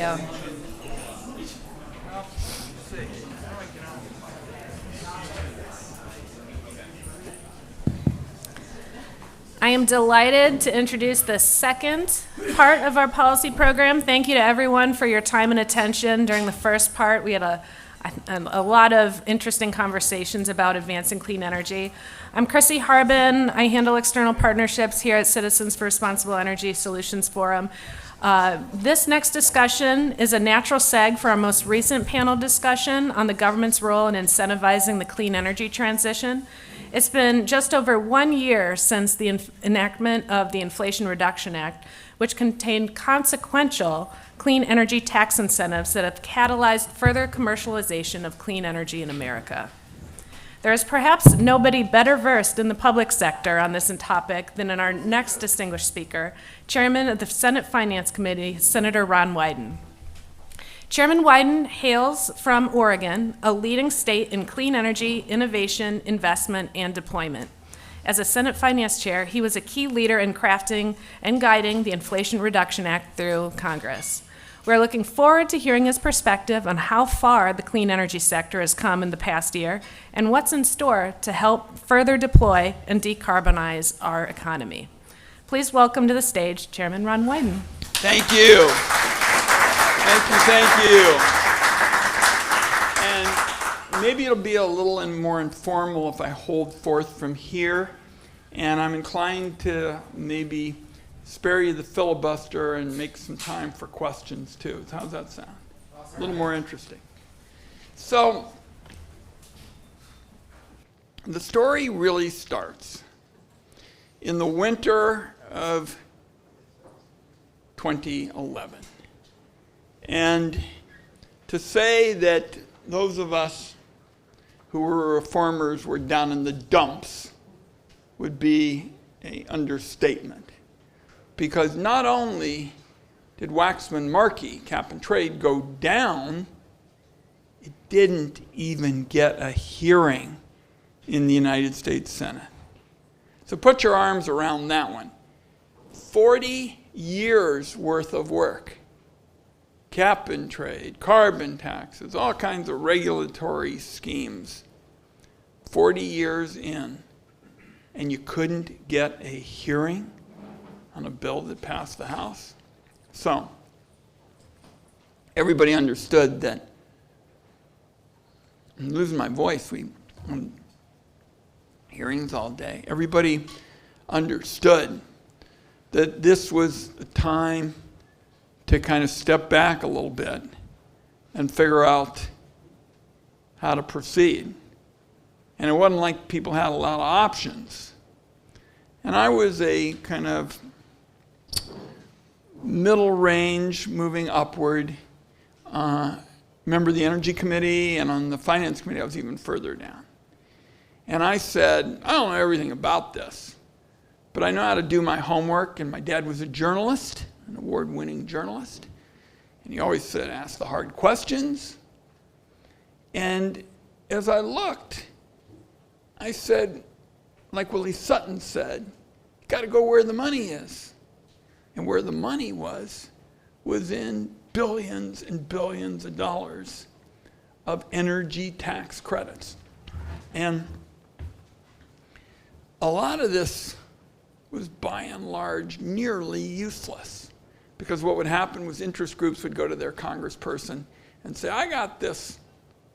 you. I am delighted to introduce the second part of our policy program. Thank you to everyone for your time and attention during the first part. We had a lot of interesting conversations about advancing clean energy. I'm Chrissy Harbin. I handle external partnerships here at Citizens for Responsible Energy Solutions Forum. This next discussion is a natural seg for our most recent panel discussion on the government's role in incentivizing the clean energy transition. It's been just over 1 year since the enactment of the Inflation Reduction Act, which contained consequential clean energy tax incentives that have catalyzed further commercialization of clean energy in America. There is perhaps nobody better versed in the public sector on this topic than our next distinguished speaker, Chairman of the Senate Finance Committee, Senator Ron Wyden. Chairman Wyden hails from Oregon, a leading state in clean energy, innovation, investment, and deployment. As a Senate Finance Chair, he was a key leader in crafting and guiding the Inflation Reduction Act through Congress. We're looking forward to hearing his perspective on how far the clean energy sector has come in the past year and what's in store to help further deploy and decarbonize our economy. Please welcome to the stage Chairman Ron Wyden. Thank you. Thank you. And maybe it'll be a little more informal if I hold forth from here. And I'm inclined to maybe spare you the filibuster and make some time for questions too. How's that sound? Awesome. A little more interesting. So the story really starts in the winter of 2011. And to say that those of us who were reformers were down in the dumps would be an understatement. Because not only did Waxman-Markey, cap and trade, go down, it didn't even get a hearing in the United States Senate. So put your arms around that one. 40 years worth of work. Cap and trade, carbon taxes, all kinds of regulatory schemes. 40 years in, and you couldn't get a hearing on a bill that passed the House? So, everybody understood that, I'm losing my voice, hearings all day. Everybody understood that this was a time to kind of step back a little bit and figure out how to proceed. And it wasn't like people had a lot of options. And I was a kind of middle range, moving upward, member of the Energy Committee, and on the Finance Committee I was even further down. And I said, I don't know everything about this, but I know how to do my homework, and my dad was a journalist, an award-winning journalist, and he always said, ask the hard questions. And as I looked, I said, like Willie Sutton said, you got to go where the money is. And where the money was in billions and billions of dollars of energy tax credits. And a lot of this was by and large nearly useless, because what would happen was interest groups would go to their congressperson and say, I got this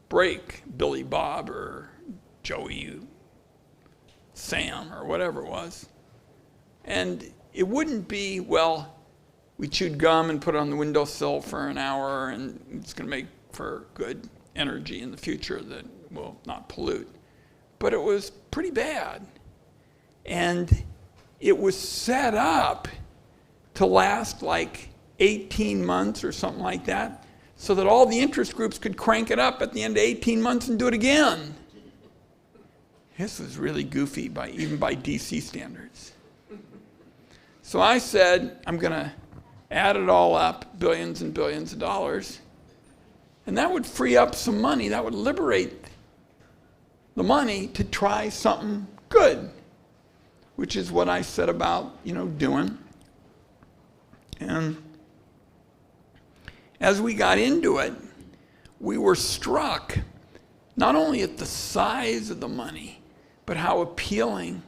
break, Billy Bob or Joey Sam or whatever it was. And it wouldn't be, well, we chewed gum and put it on the windowsill for an hour and it's going to make for good energy in the future that will not pollute. But it was pretty bad. And it was set up to last like 18 months or something like that, so that all the interest groups could crank it up at the end of 18 months and do it again. This was really goofy even by DC standards. So I said, I'm going to add it all up, billions and billions of dollars, and that would free up some money. That would liberate the money to try something good, which is what I set about, doing. And as we got into it, we were struck not only at the size of the money, but how appealing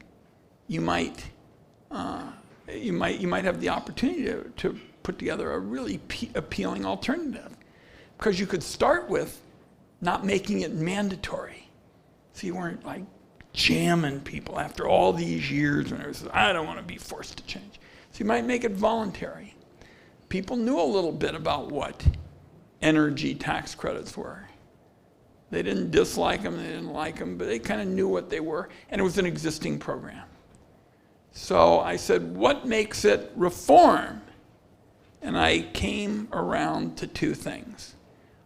you might have the opportunity to put together a really appealing alternative. Because you could start with not making it mandatory. So you weren't like jamming people after all these years when it was, I don't want to be forced to change. So you might make it voluntary. People knew a little bit about what energy tax credits were. They didn't dislike them, they didn't like them, but they kind of knew what they were, and it was an existing program. So I said, what makes it reform? And I came around to two things.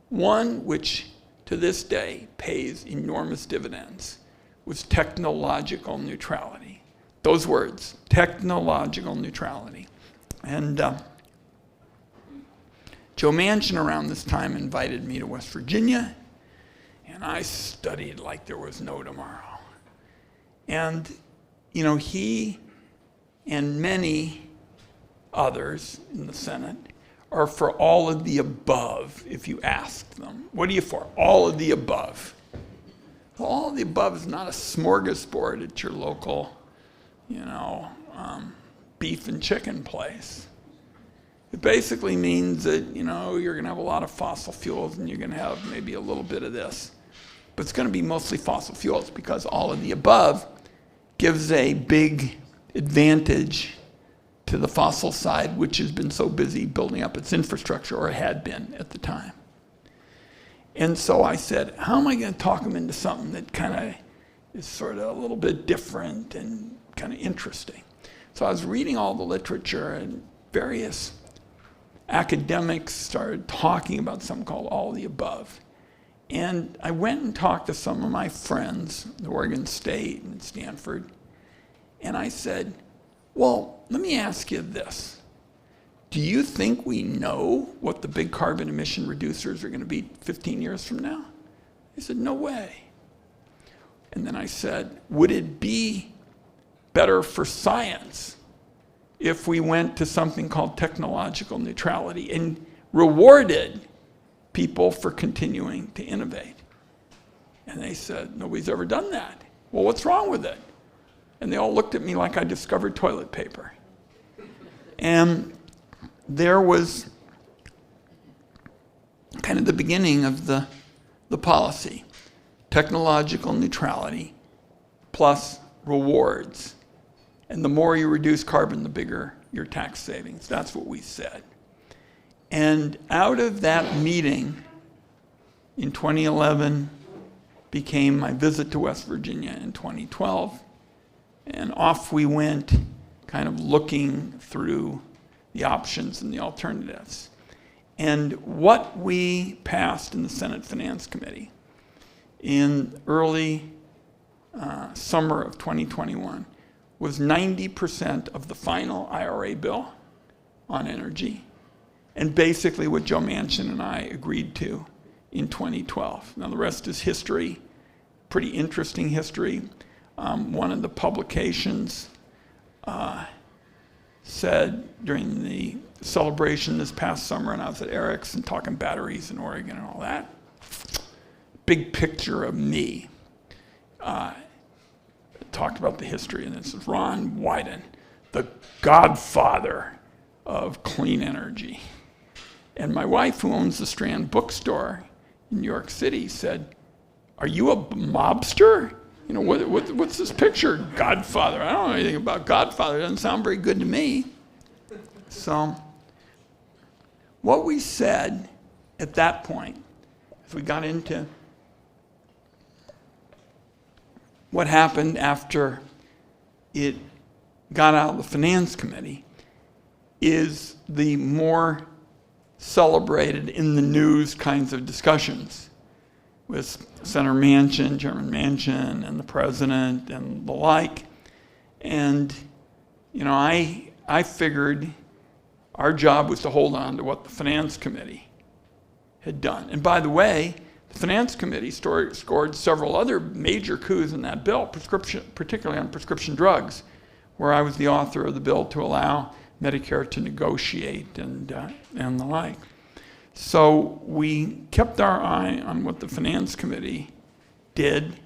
One, which to this day pays enormous dividends, was technological neutrality. Those words, technological neutrality. And Joe Manchin around this time invited me to West Virginia, and I studied like there was no tomorrow. And, you know, he and many others in the Senate are for all of the above if you ask them. What are you for? All of the above. Well, all of the above is not a smorgasbord at your local, beef and chicken place. It basically means that, you're going to have a lot of fossil fuels and you're going to have maybe a little bit of this. But it's going to be mostly fossil fuels because all of the above gives a big advantage to the fossil side, which has been so busy building up its infrastructure, or had been at the time. And so I said, how am I going to talk them into something that kind of is sort of a little bit different and kind of interesting? So I was reading all the literature, and various academics started talking about something called all the above. And I went and talked to some of my friends at Oregon State and Stanford, and I said, well, let me ask you this. Do you think we know what the big carbon emission reducers are going to be 15 years from now? They said, no way. And then I said, would it be better for science if we went to something called technological neutrality and rewarded people for continuing to innovate? And they said, nobody's ever done that. Well, what's wrong with it? And they all looked at me like I discovered toilet paper. And there was kind of the beginning of the policy. Technological neutrality plus rewards. And the more you reduce carbon, the bigger your tax savings. That's what we said. And out of that meeting in 2011 became my visit to West Virginia in 2012. And off we went, kind of looking through the options and the alternatives. And what we passed in the Senate Finance Committee in early summer of 2021 was 90% of the final IRA bill on energy, and basically what Joe Manchin and I agreed to in 2012. Now the rest is history, pretty interesting history. One of the publications said during the celebration this past summer, and I was at Eric's and talking batteries in Oregon and all that, big picture of me. Talked about the history, and this is Ron Wyden, the godfather of clean energy. And my wife, who owns the Strand bookstore in New York City, said, are you a mobster? What's this picture, Godfather? I don't know anything about Godfather. It doesn't sound very good to me. So what we said at that point, as we got into what happened after it got out of the Finance Committee, is the more celebrated in the news kinds of discussions with Senator Manchin, Chairman Manchin, and the President, and the like. And, I figured our job was to hold on to what the Finance Committee had done. And by the way, the Finance Committee scored several other major coups in that bill, particularly on prescription drugs, where I was the author of the bill to allow Medicare to negotiate and the like. So we kept our eye on what the Finance Committee did,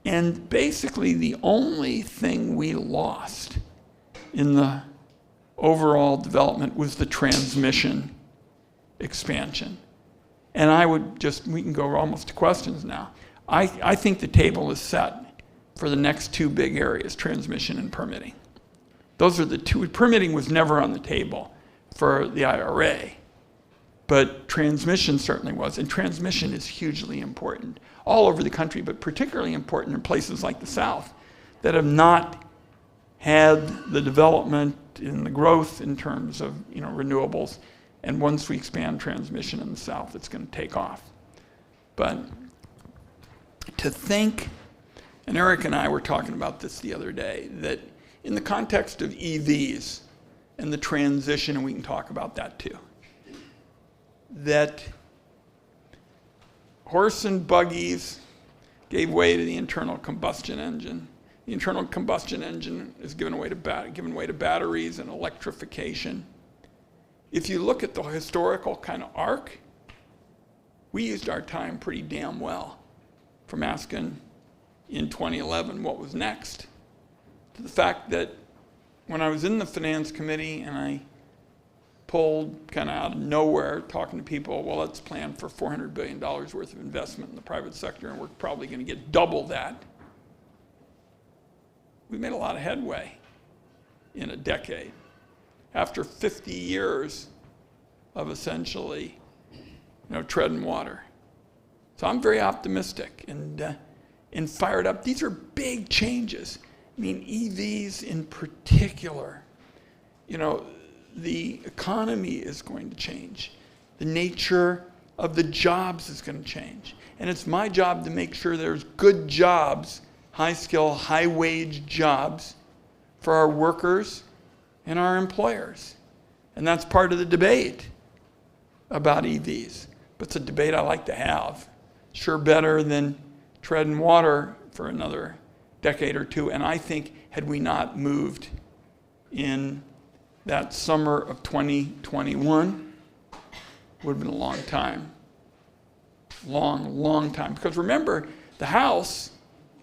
and basically the only thing we lost in the overall development was the transmission expansion. And we can go almost to questions now. I think the table is set for the next two big areas, transmission and permitting. Those are the two. Permitting was never on the table for the IRA, but transmission certainly was. And transmission is hugely important all over the country, but particularly important in places like the South that have not had the development and the growth in terms of renewables. And once we expand transmission in the South, it's going to take off. But to think, and Eric and I were talking about this the other day, that in the context of EVs and the transition, and we can talk about that too, that horse and buggies gave way to the internal combustion engine. The internal combustion engine is given way to batteries and electrification. If you look at the historical kind of arc, we used our time pretty damn well, from asking in 2011 what was next, to the fact that when I was in the Finance Committee and I pulled kind of out of nowhere talking to people, well, let's plan for $400 billion worth of investment in the private sector, and we're probably going to get double that. We made a lot of headway in a decade. After 50 years of essentially, treading water. So I'm very optimistic and fired up. These are big changes. I mean, EVs in particular. The economy is going to change. The nature of the jobs is going to change. And it's my job to make sure there's good jobs, high-skill, high-wage jobs for our workers and our employers. And that's part of the debate about EVs. But it's a debate I like to have. Sure better than treading water for another decade or two. And I think had we not moved in that summer of 2021, would have been a long time. Long time. Because remember, the House,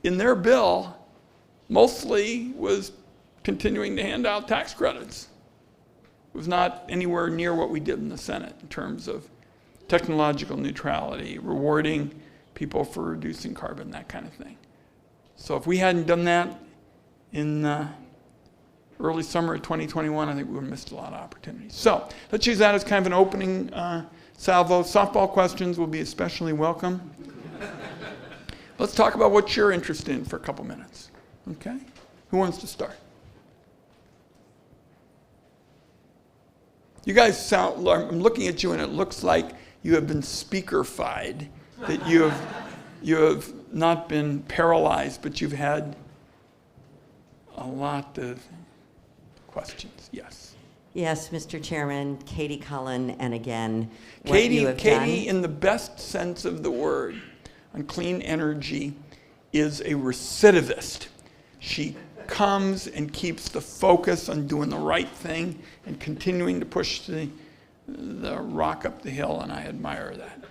in their bill, mostly was continuing to hand out tax credits. It was not anywhere near what we did in the Senate in terms of technological neutrality, rewarding people for reducing carbon, that kind of thing. So if we hadn't done that in early summer of 2021, I think we would have missed a lot of opportunities. So let's use that as kind of an opening salvo. Softball questions will be especially welcome. Let's talk about what you're interested in for a couple minutes. Okay? Who wants to start? You guys sound, I'm looking at you and it looks like you have been speaker-fied, that you have not been paralyzed, but you've had a lot of questions. Yes. Yes, Mr. Chairman, Katie Cullen, and again, what you have done. Katie, in the best sense of the word, on clean energy, is a recidivist. She comes and keeps the focus on doing the right thing and continuing to push the rock up the hill, and I admire that.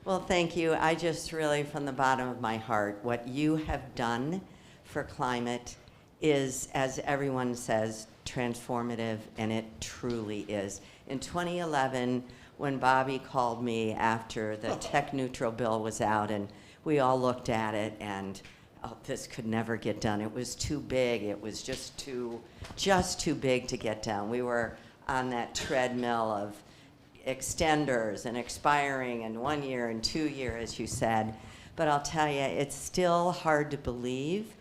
Well, thank you. I just really, from the bottom of my heart, what you have done for climate is, as everyone says, transformative, and it truly is. In 2011, when Bobby called me after the tech neutral bill was out, and we all looked at it, and this could never get done. It was too big. It was just too big to get done. We were on that treadmill of extenders and expiring in 1 year and 2 years, as you said. But I'll tell you, it's still hard to believe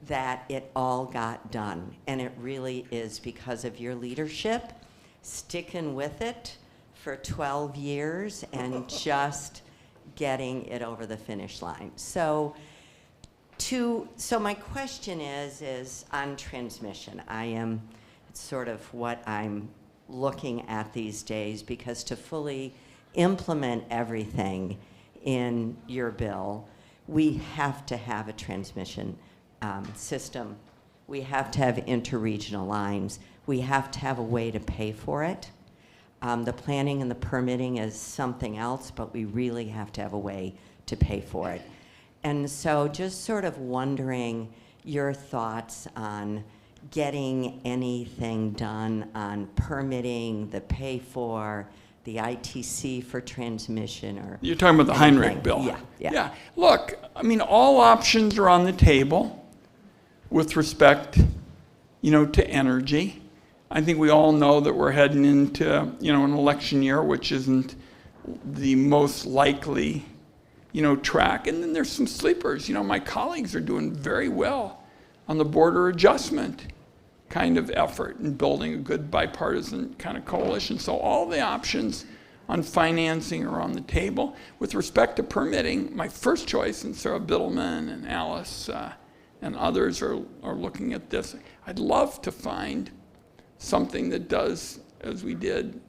that it all got done. And it really is because of your leadership, sticking with it for 12 years and just getting it over the finish line. So my question is on transmission. It's sort of what I'm looking at these days, because to fully implement everything in your bill, we have to have a transmission system. We have to have interregional lines. We have to have a way to pay for it. The planning and the permitting is something else, but we really have to have a way to pay for it. And so just sort of wondering your thoughts on getting anything done on permitting, the pay for, the ITC for transmission, or You're talking about the anything. Heinrich bill. Yeah. Look, I mean, all options are on the table with respect, to energy. I think we all know that we're heading into, an election year, which isn't the most likely, track. And then there's some sleepers. My colleagues are doing very well on the border adjustment kind of effort and building a good bipartisan kind of coalition. So all the options on financing are on the table. With respect to permitting, my first choice, and Sarah Biddleman and Alice and others are looking at this, I'd love to find something that does, as we did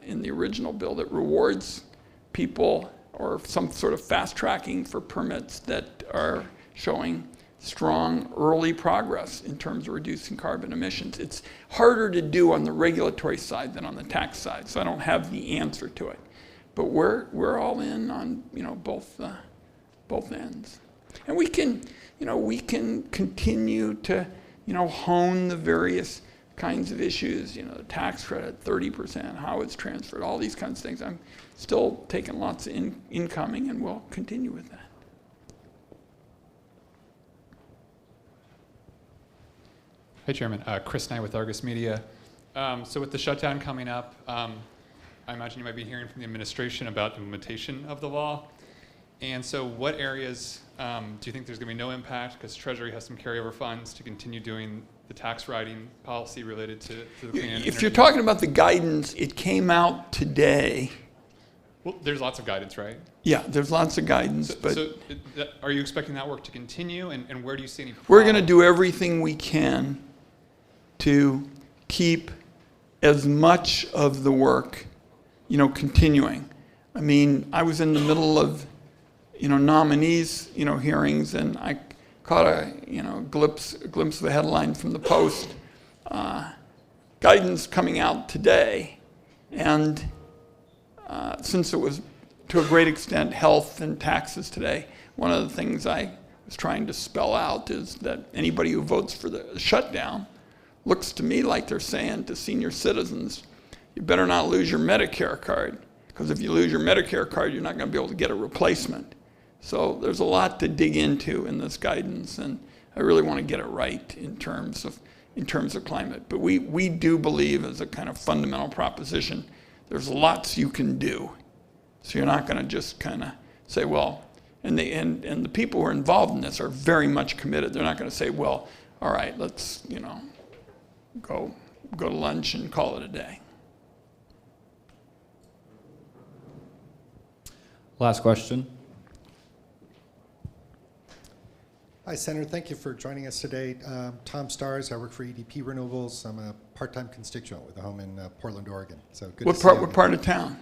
in the original bill, that rewards people, or some sort of fast tracking for permits that are showing strong early progress in terms of reducing carbon emissions. It's harder to do on the regulatory side than on the tax side, so I don't have the answer to it. But we're all in on both ends, and we can continue to hone the various kinds of issues, the tax credit, 30%, how it's transferred, all these kinds of things. I'm still taking lots of incoming, and we'll continue with that. Hey, Chairman. Chris Knight with Argus Media. So with the shutdown coming up, I imagine you might be hearing from the administration about implementation of the law. And so what areas do you think there's going to be no impact, because Treasury has some carryover funds to continue doing the tax writing policy related to the clean energy? If you're talking about the guidance, it came out today. Well, there's lots of guidance, right? Yeah, there's lots of guidance, but are you expecting that work to continue, and where do you see any problems? we're going to do everything we can to keep as much of the work, continuing. I mean, I was in the middle of, nominees, hearings, and I caught a, glimpse of a headline from the Post, guidance coming out today, and since it was to a great extent health and taxes today, one of the things I was trying to spell out is that anybody who votes for the shutdown looks to me like they're saying to senior citizens, you better not lose your Medicare card, because if you lose your Medicare card, you're not going to be able to get a replacement. So there's a lot to dig into in this guidance, and I really want to get it right in terms of climate. But we do believe, as a kind of fundamental proposition, there's lots you can do. So you're not going to just kind of say, well, and the people who are involved in this are very much committed. They're not going to say, well, all right, let's go to lunch and call it a day. Last question. Hi, Senator. Thank you for joining us today. Tom Stars. I work for EDP Renewables. I'm a part-time constituent with a home in Portland, Oregon. So good to see you. What part of town?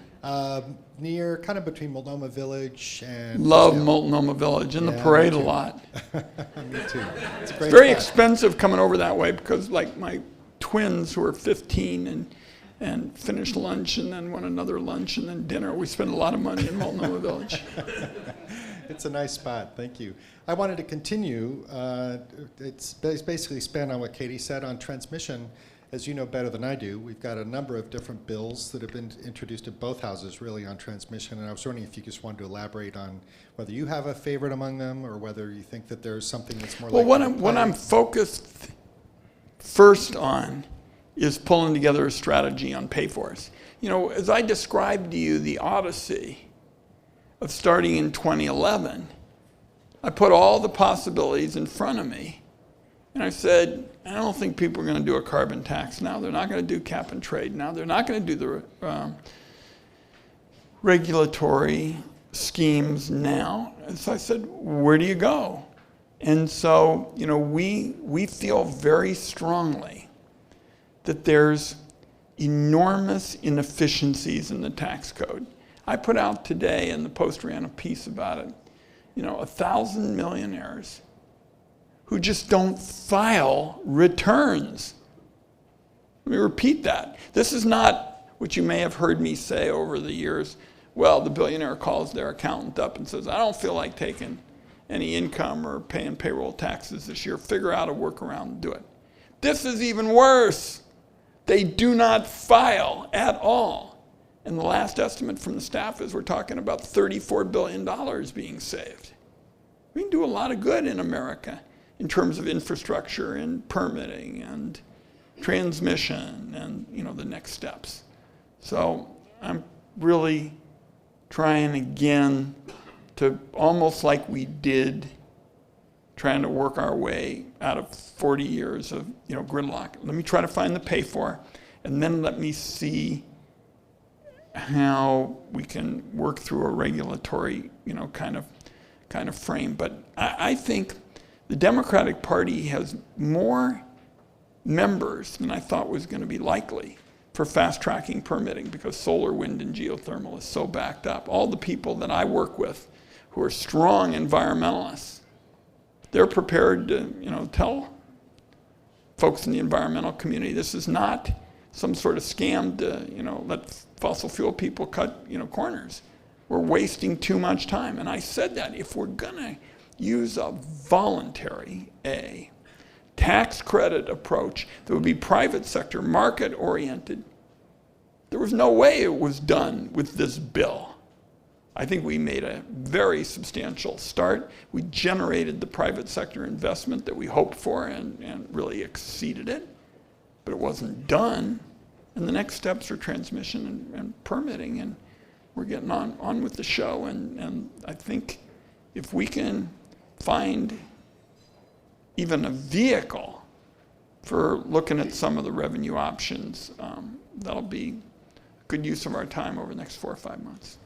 Near, kind of between Multnomah Village and... Love Multnomah Village, and the parade a lot. Me too. It's a great It's very spot. expensive coming over that way, because like my twins who are 15 and finish lunch and then want another lunch and then dinner, we spend a lot of money in Multnomah Village. It's a nice spot. Thank you. I wanted to continue. It's basically spin on what Katie said on transmission. As you know better than I do, we've got a number of different bills that have been introduced at both houses, really, on transmission. And I was wondering if you just wanted to elaborate on whether you have a favorite among them, or whether you think that there's something that's more Well, likely what I'm focused first on is pulling together a strategy on pay-fors. As I described to you the odyssey of starting in 2011, I put all the possibilities in front of me, and I said, I don't think people are going to do a carbon tax now. They're not going to do cap and trade now. They're not going to do the regulatory schemes now. And so I said, where do you go? And so, we feel very strongly that there's enormous inefficiencies in the tax code. I put out today, and the Post ran a piece about it, 1,000 millionaires who just don't file returns. Let me repeat that. This is not which you may have heard me say over the years. Well, the billionaire calls their accountant up and says, I don't feel like taking any income or paying payroll taxes this year. Figure out a workaround and do it. This is even worse. They do not file at all. And the last estimate from the staff is we're talking about $34 billion being saved. We can do a lot of good in America in terms of infrastructure and permitting and transmission and, you know, the next steps. So I'm really trying again to, almost like we did, trying to work our way out of 40 years of, you know, gridlock. Let me try to find the pay for, and then let me see how we can work through a regulatory, you know, kind of frame. But I think the Democratic Party has more members than I thought was going to be likely for fast-tracking permitting, because solar, wind, and geothermal is so backed up. All the people that I work with who are strong environmentalists, they're prepared to, you know, tell folks in the environmental community this is not some sort of scam to, you know, let fossil fuel people cut, you know, corners. We're wasting too much time. And I said that if we're gonna use a voluntary, tax credit approach that would be private sector, market oriented, there was no way it was done with this bill. I think we made a very substantial start. We generated the private sector investment that we hoped for and really exceeded it, but it wasn't done. And the next steps are transmission and permitting, and we're getting on with the show. And I think if we can find even a vehicle for looking at some of the revenue options, that'll be good use of our time over the next 4 or 5 months.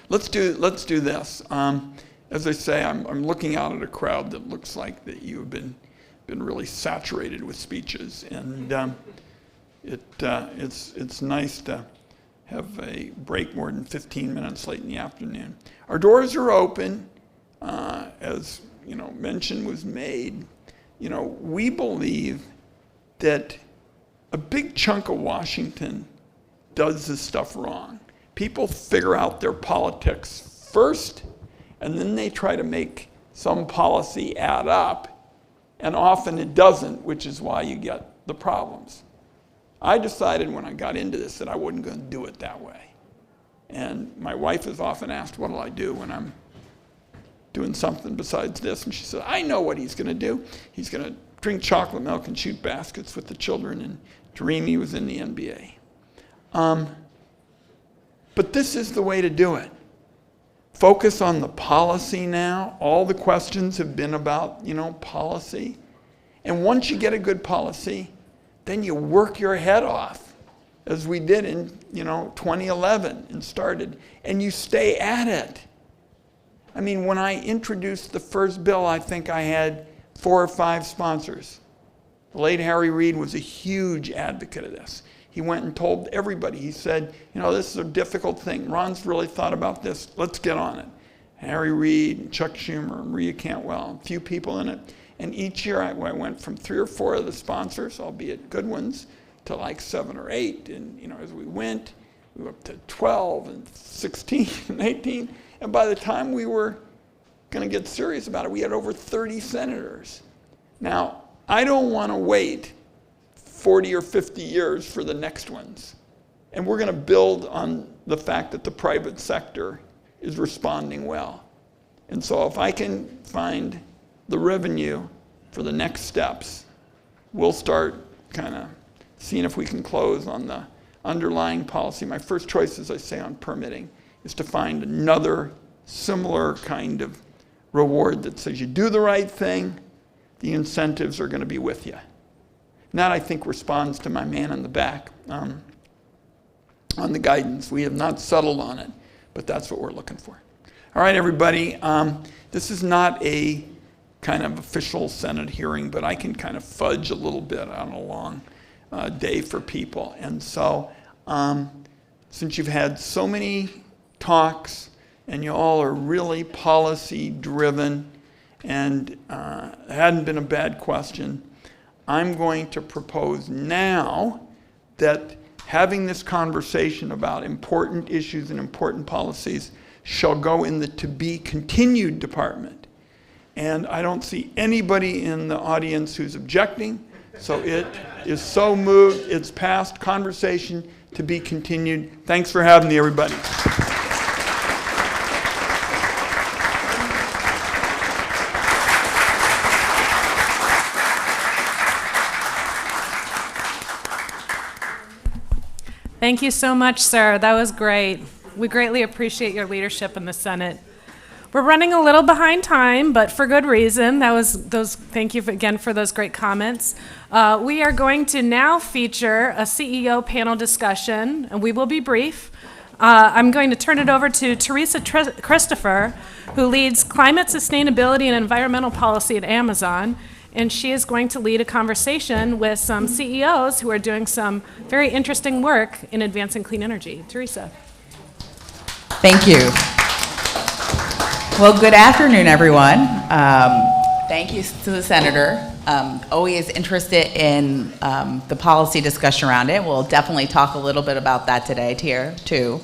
Let's do this. As I say, I'm looking out at a crowd that looks like that you have been really saturated with speeches, and it's nice to have a break more than 15 minutes late in the afternoon. Our doors are open, as you know, mention was made. You know, we believe that a big chunk of Washington does this stuff wrong. People figure out their politics first, and then they try to make some policy add up, and often it doesn't, which is why you get the problems. I decided when I got into this that I wasn't going to do it that way. And my wife is often asked, what'll I do when I'm doing something besides this? And she said, I know what he's going to do. He's going to drink chocolate milk and shoot baskets with the children and dream he was in the NBA. But this is the way to do it. Focus on the policy now. All the questions have been about, you know, policy. And once you get a good policy, then you work your head off, as we did in, you know, 2011 and started, and you stay at it. I mean, when I introduced the first bill, I think I had 4 or 5 sponsors. The late Harry Reid was a huge advocate of this. He went and told everybody. He said, you know, this is a difficult thing. Ron's really thought about this. Let's get on it. Harry Reid, and Chuck Schumer, and Maria Cantwell, a few people in it. And each year I went from 3 or 4 of the sponsors, albeit good ones, to like 7 or 8. And, you know, as we went up to 12 and 16 and 18. And by the time we were going to get serious about it, we had over 30 senators. Now, I don't want to wait 40 or 50 years for the next ones. And we're going to build on the fact that the private sector is responding well. And so if I can find the revenue for the next steps, we'll start kind of seeing if we can close on the underlying policy. My first choice, as I say, on permitting is to find another similar kind of reward that says you do the right thing, the incentives are going to be with you. And that, I think, responds to my man in the back on the guidance. We have not settled on it, but that's what we're looking for. All right, everybody. This is not a kind of official Senate hearing, but I can kind of fudge a little bit on a long day for people. And so since you've had so many talks and you all are really policy driven and it hadn't been a bad question, I'm going to propose now that having this conversation about important issues and important policies shall go in the to be continued department. And I don't see anybody in the audience who's objecting, so it is so moved. It's passed. Conversation to be continued. Thanks for having me, everybody. Thank you so much, sir. That was great. We greatly appreciate your leadership in the Senate. We're running a little behind time, but for good reason. Thank you again for those great comments. We are going to now feature a CEO panel discussion, and we will be brief. I'm going to turn it over to Teresa Christopher, who leads climate sustainability and environmental policy at Amazon. And she is going to lead a conversation with some CEOs who are doing some very interesting work in advancing clean energy. Teresa. Thank you. Well, good afternoon, everyone. Thank you to the Senator. Always interested in the policy discussion around it. We'll definitely talk a little bit about that today here, too.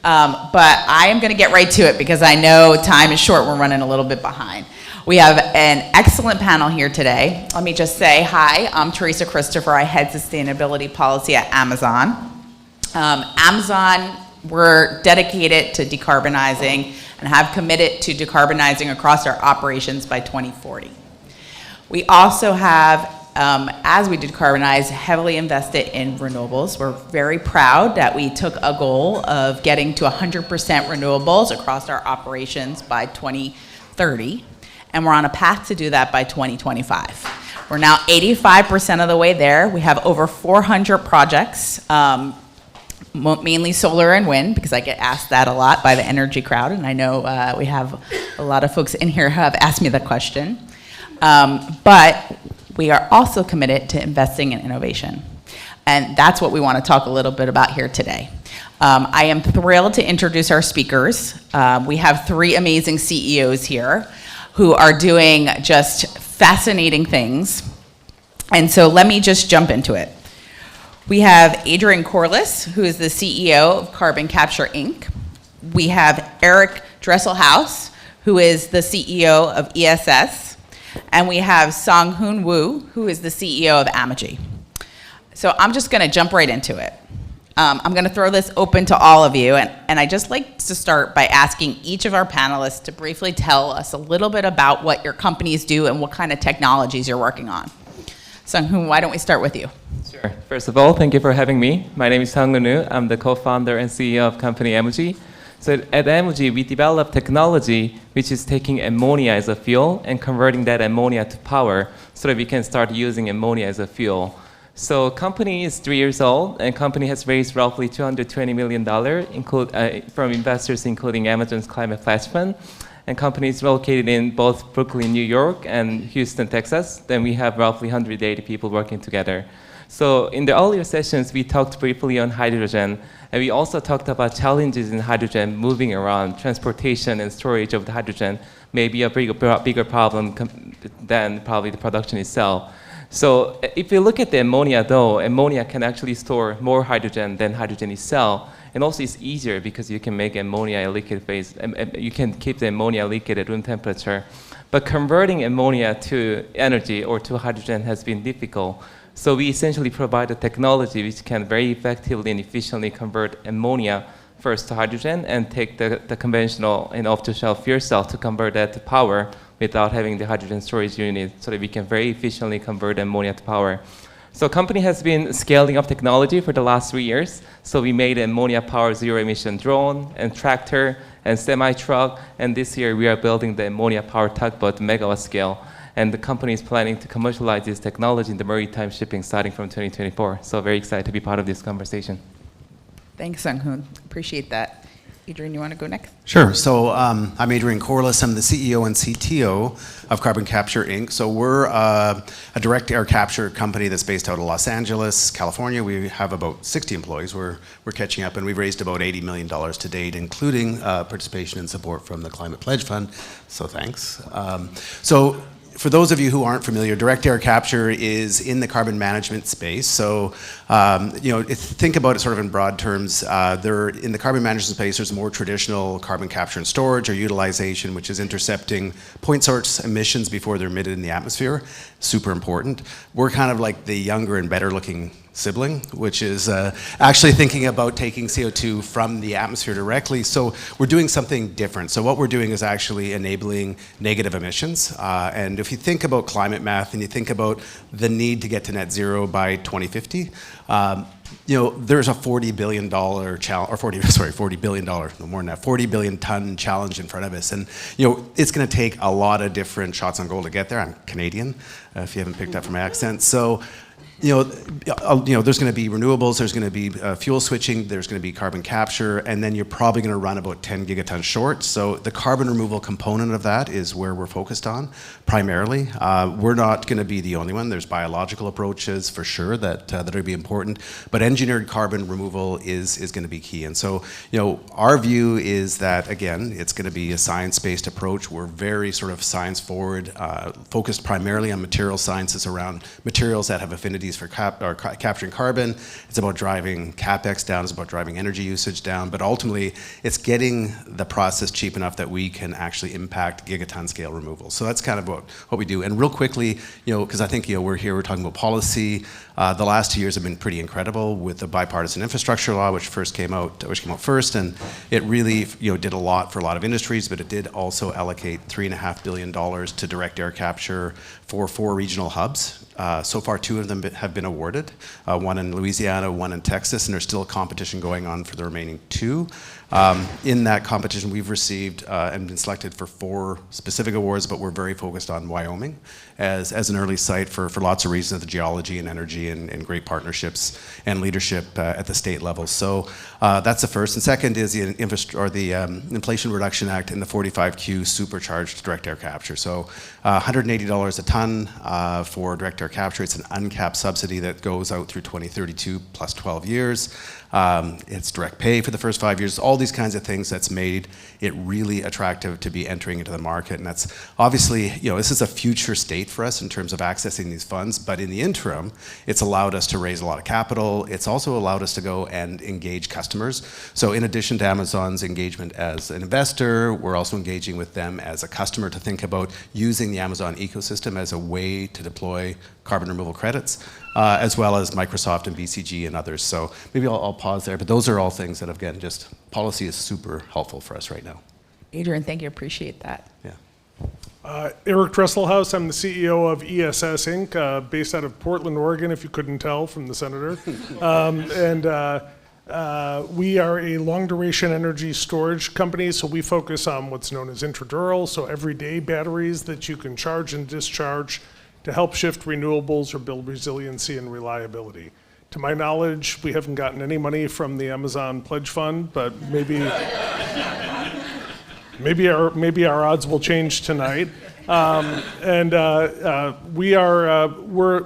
But I am going to get right to it because I know time is short. We're running a little bit behind. We have an excellent panel here today. Let me just say hi. I'm Teresa Christopher. I head sustainability policy at Amazon. Amazon, we're dedicated to decarbonizing and have committed to decarbonizing across our operations by 2040. We also have, as we decarbonize, heavily invested in renewables. We're very proud that we took a goal of getting to 100% renewables across our operations by 2030. And we're on a path to do that by 2025. We're now 85% of the way there. We have over 400 projects, mainly solar and wind, because I get asked that a lot by the energy crowd, and I know we have a lot of folks in here who have asked me the question. But we are also committed to investing in innovation. And that's what we want to talk a little bit about here today. I am thrilled to introduce our speakers. We have three amazing CEOs here who are doing just fascinating things. And so let me just jump into it. We have Adrian Corliss, who is the CEO of Carbon Capture, Inc. We have Eric Dresselhaus, who is the CEO of ESS. And we have Sung-Hoon Woo, who is the CEO of Amegy. So I'm just going to jump right into it. I'm going to throw this open to all of you, and I'd just like to start by asking each of our panelists to briefly tell us a little bit about what your companies do and what kind of technologies you're working on. Sung-Hoon, why don't we start with you? Sure. First of all, thank you for having me. My name is Sung-Hoon Woo. I'm the co-founder and CEO of company Amegy. So at Amegy, we developed technology which is taking ammonia as a fuel and converting that ammonia to power so that we can start using ammonia as a fuel. So company is 3 years old, and company has raised roughly $220 million from investors, including Amazon's Climate Pledge Fund. And company is located in both Brooklyn, New York, and Houston, Texas. Then we have roughly 180 people working together. So in the earlier sessions, we talked briefly on hydrogen, and we also talked about challenges in hydrogen moving around. Transportation and storage of the hydrogen may be a bigger problem than probably the production itself. So if you look at the ammonia, though, ammonia can actually store more hydrogen than hydrogen itself. And also it's easier because you can make ammonia a liquid phase. You can keep the ammonia liquid at room temperature. But converting ammonia to energy or to hydrogen has been difficult. So we essentially provide a technology which can very effectively and efficiently convert ammonia first to hydrogen and take the conventional and off-the-shelf fuel cell to convert that to power without having the hydrogen storage unit, so that we can very efficiently convert ammonia to power. So company has been scaling up technology for the last 3 years. So we made ammonia-powered zero-emission drone and tractor and semi-truck, and this year we are building the ammonia-powered tugboat megawatt scale. And the company is planning to commercialize this technology in the maritime shipping starting from 2024. So very excited to be part of this conversation. Thanks, Sung-Hoon. Appreciate that. Adrian, you want to go next? Sure. So I'm Adrian Corliss. I'm the CEO and CTO of Carbon Capture, Inc. So we're a direct air capture company that's based out of Los Angeles, California. We have about 60 employees. We're catching up, and we've raised about $80 million to date, including participation and support from the Climate Pledge Fund. So thanks. So for those of you who aren't familiar, direct air capture is in the carbon management space. So, think about it sort of in broad terms. In the carbon management space, there's more traditional carbon capture and storage or utilization, which is intercepting point source emissions before they're emitted in the atmosphere. Super important. We're kind of like the younger and better looking sibling, which is actually thinking about taking CO2 from the atmosphere directly. So we're doing something different. So what we're doing is actually enabling negative emissions. And if you think about climate math and you think about the need to get to net zero by 2050, there's a $40 billion challenge, or $40 billion, no more than that, 40 billion ton challenge in front of us. And, it's going to take a lot of different shots on goal to get there. I'm Canadian, if you haven't picked up from my accent. So, there's going to be renewables, there's going to be fuel switching, there's going to be carbon capture, and then you're probably going to run about 10 gigatons short. So the carbon removal component of that is where we're focused on primarily. We're not going to be the only one. There's biological approaches for sure that will be important, but engineered carbon removal is going to be key. And so, our view is that, again, it's going to be a science-based approach. We're very sort of science-forward, focused primarily on material sciences around materials that have affinities for capturing carbon. It's about driving CapEx down, it's about driving energy usage down, but ultimately it's getting the process cheap enough that we can actually impact gigaton scale removal. So that's kind of what we do. And real quickly, because I think we're talking about policy. The last 2 years have been pretty incredible with the bipartisan infrastructure law, which came out first, and it really did a lot for a lot of industries, but it did also allocate $3.5 billion to direct air capture for 4 regional hubs. So far, 2 of them have been awarded, one in Louisiana, one in Texas, and there's still a competition going on for the remaining 2. In that competition, we've received and been selected for 4 specific awards, but we're very focused on Wyoming as an early site for lots of reasons, the geology and energy and great partnerships and leadership at the state level. So that's the first. And second is the Inflation Reduction Act and the 45Q supercharged direct air capture. So $180 a ton for direct air capture. It's an uncapped subsidy that goes out through 2032 plus 12 years. It's direct pay for the first 5 years, all these kinds of things that's made it really attractive to be entering into the market. And that's obviously, this is a future state for us in terms of accessing these funds, but in the interim, it's allowed us to raise a lot of capital. It's also allowed us to go and engage customers. So in addition to Amazon's engagement as an investor, we're also engaging with them as a customer to think about using the Amazon ecosystem as a way to deploy carbon removal credits, as well as Microsoft and BCG and others. So maybe I'll pause there, but those are all things that, again, just policy is super helpful for us right now. Adrian, thank you. Appreciate that. Yeah. Eric Dresselhaus, I'm the CEO of ESS Inc., based out of Portland, Oregon, if you couldn't tell from the senator. We are a long-duration energy storage company, so we focus on what's known as intradural, so everyday batteries that you can charge and discharge to help shift renewables or build resiliency and reliability. To my knowledge, we haven't gotten any money from the Amazon Pledge Fund, but maybe our odds will change tonight. We're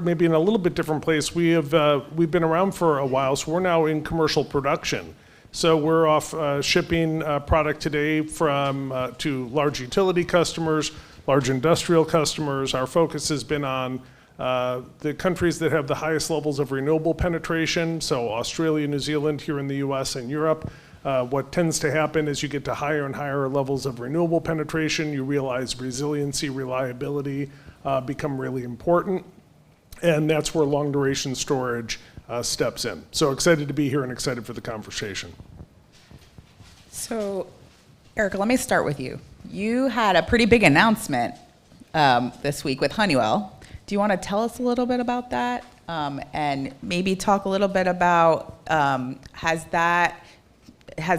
maybe in a little bit different place. We've been around for a while, so we're now in commercial production. So we're off shipping product today to large utility customers, large industrial customers. Our focus has been on the countries that have the highest levels of renewable penetration, so Australia, New Zealand, here in the US and Europe. What tends to happen is you get to higher and higher levels of renewable penetration, you realize resiliency, reliability become really important, and that's where long duration storage steps in. So excited to be here and excited for the conversation. So, Erica, let me start with you. You had a pretty big announcement this week with Honeywell. Do you want to tell us a little bit about that? And maybe talk a little bit about, has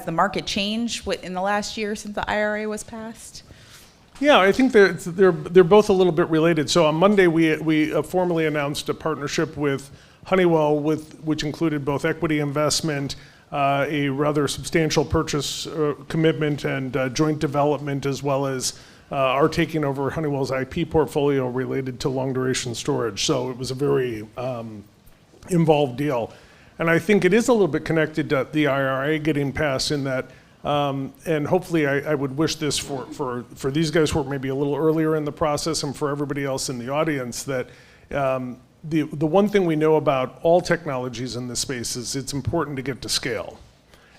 the market changed in the last year since the IRA was passed? Yeah, I think they're both a little bit related. So on Monday, we formally announced a partnership with Honeywell, which included both equity investment, a rather substantial purchase commitment, and joint development, as well as our taking over Honeywell's IP portfolio related to long duration storage. So it was a very involved deal. And I think it is a little bit connected to the IRA getting passed in that And hopefully I would wish this for these guys who are maybe a little earlier in the process and for everybody else in the audience that the one thing we know about all technologies in this space is it's important to get to scale.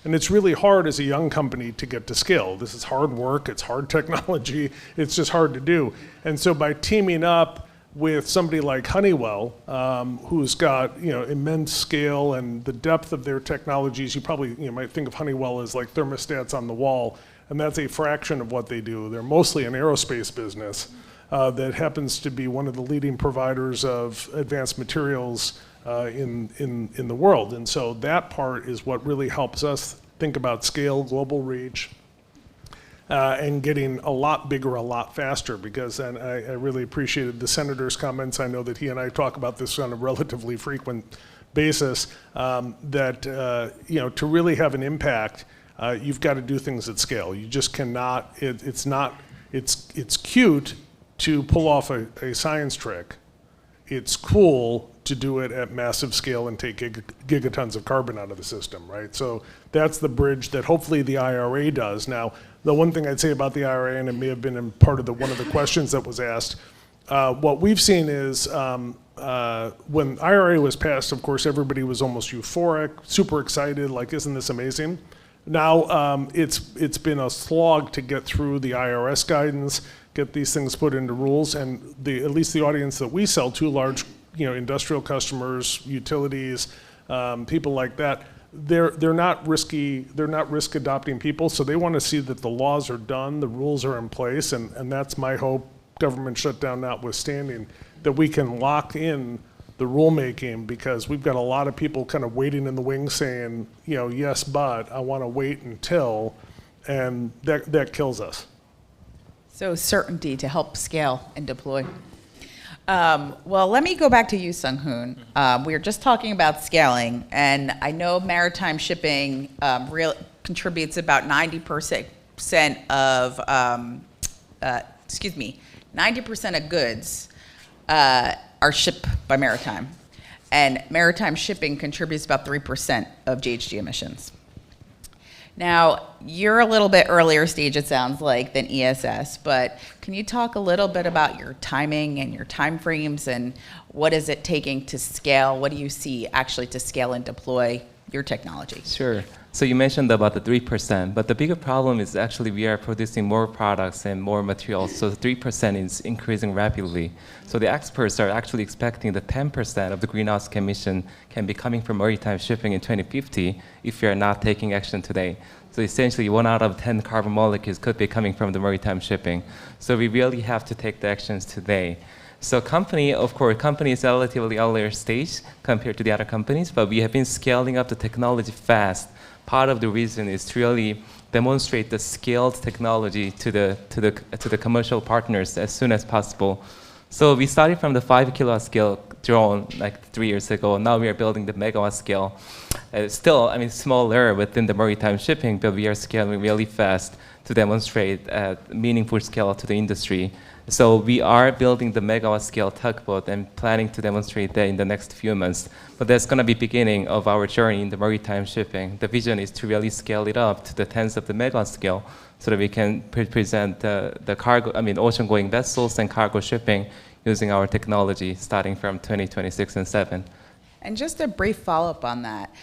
And it's really hard as a young company to get to scale. This is hard work, it's hard technology, it's just hard to do. And so by teaming up with somebody like Honeywell, who's got immense scale and the depth of their technologies, you probably might think of Honeywell as like thermostats on the wall, and that's a fraction of what they do. They're mostly an aerospace business that happens to be one of the leading providers of advanced materials in the world. And so that part is what really helps us think about scale, global reach, and getting a lot bigger a lot faster, because and I really appreciated the senator's comments. I know that he and I talk about this on a relatively frequent basis, that to really have an impact, you've got to do things at scale. You just cannot, it's cute to pull off a science trick. It's cool to do it at massive scale and take gigatons of carbon out of the system, right? So that's the bridge that hopefully the IRA does. Now, the one thing I'd say about the IRA, and it may have been in part of one of the questions that was asked, what we've seen is when IRA was passed, of course, everybody was almost euphoric, super excited, like, isn't this amazing? Now, it's been a slog to get through the IRS guidance, get these things put into rules, and at least the audience that we sell to, large industrial customers, utilities, people like that, they're not risk adopting people, so they want to see that the laws are done, the rules are in place, and that's my hope, government shutdown notwithstanding, that we can lock in the rulemaking, because we've got a lot of people kind of waiting in the wings saying, yes, but I want to wait until, and that kills us. So certainty to help scale and deploy. Well, let me go back to you, Sung-Hoon. We were just talking about scaling, and I know maritime shipping contributes about 90% of, 90% of goods are shipped by maritime. And maritime shipping contributes about 3% of GHG emissions. Now, you're a little bit earlier stage, it sounds like, than ESS, but can you talk a little bit about your timing and your timeframes, and what is it taking to scale? What do you see actually to scale and deploy your technology? Sure. So you mentioned about the 3%, but the bigger problem is actually we are producing more products and more materials, so the 3% is increasing rapidly. So the experts are actually expecting that 10% of the greenhouse emission can be coming from maritime shipping in 2050 if we are not taking action today. So essentially 1 out of 10 carbon molecules could be coming from the maritime shipping. So we really have to take the actions today. So company is relatively earlier stage compared to the other companies, but we have been scaling up the technology fast. Part of the reason is to really demonstrate the scaled technology to the commercial partners as soon as possible. So we started from the 5 kilowatt scale drone like 3 years ago. Now we are building the megawatt scale. Still, smaller within the maritime shipping, but we are scaling really fast to demonstrate meaningful scale to the industry. So we are building the megawatt scale tugboat and planning to demonstrate that in the next few months. But that's going to be beginning of our journey in the maritime shipping. The vision is to really scale it up to the tens of the megawatt scale so that we can present the cargo, ocean-going vessels and cargo shipping using our technology starting from 2026 and 7. And just a brief follow-up on that.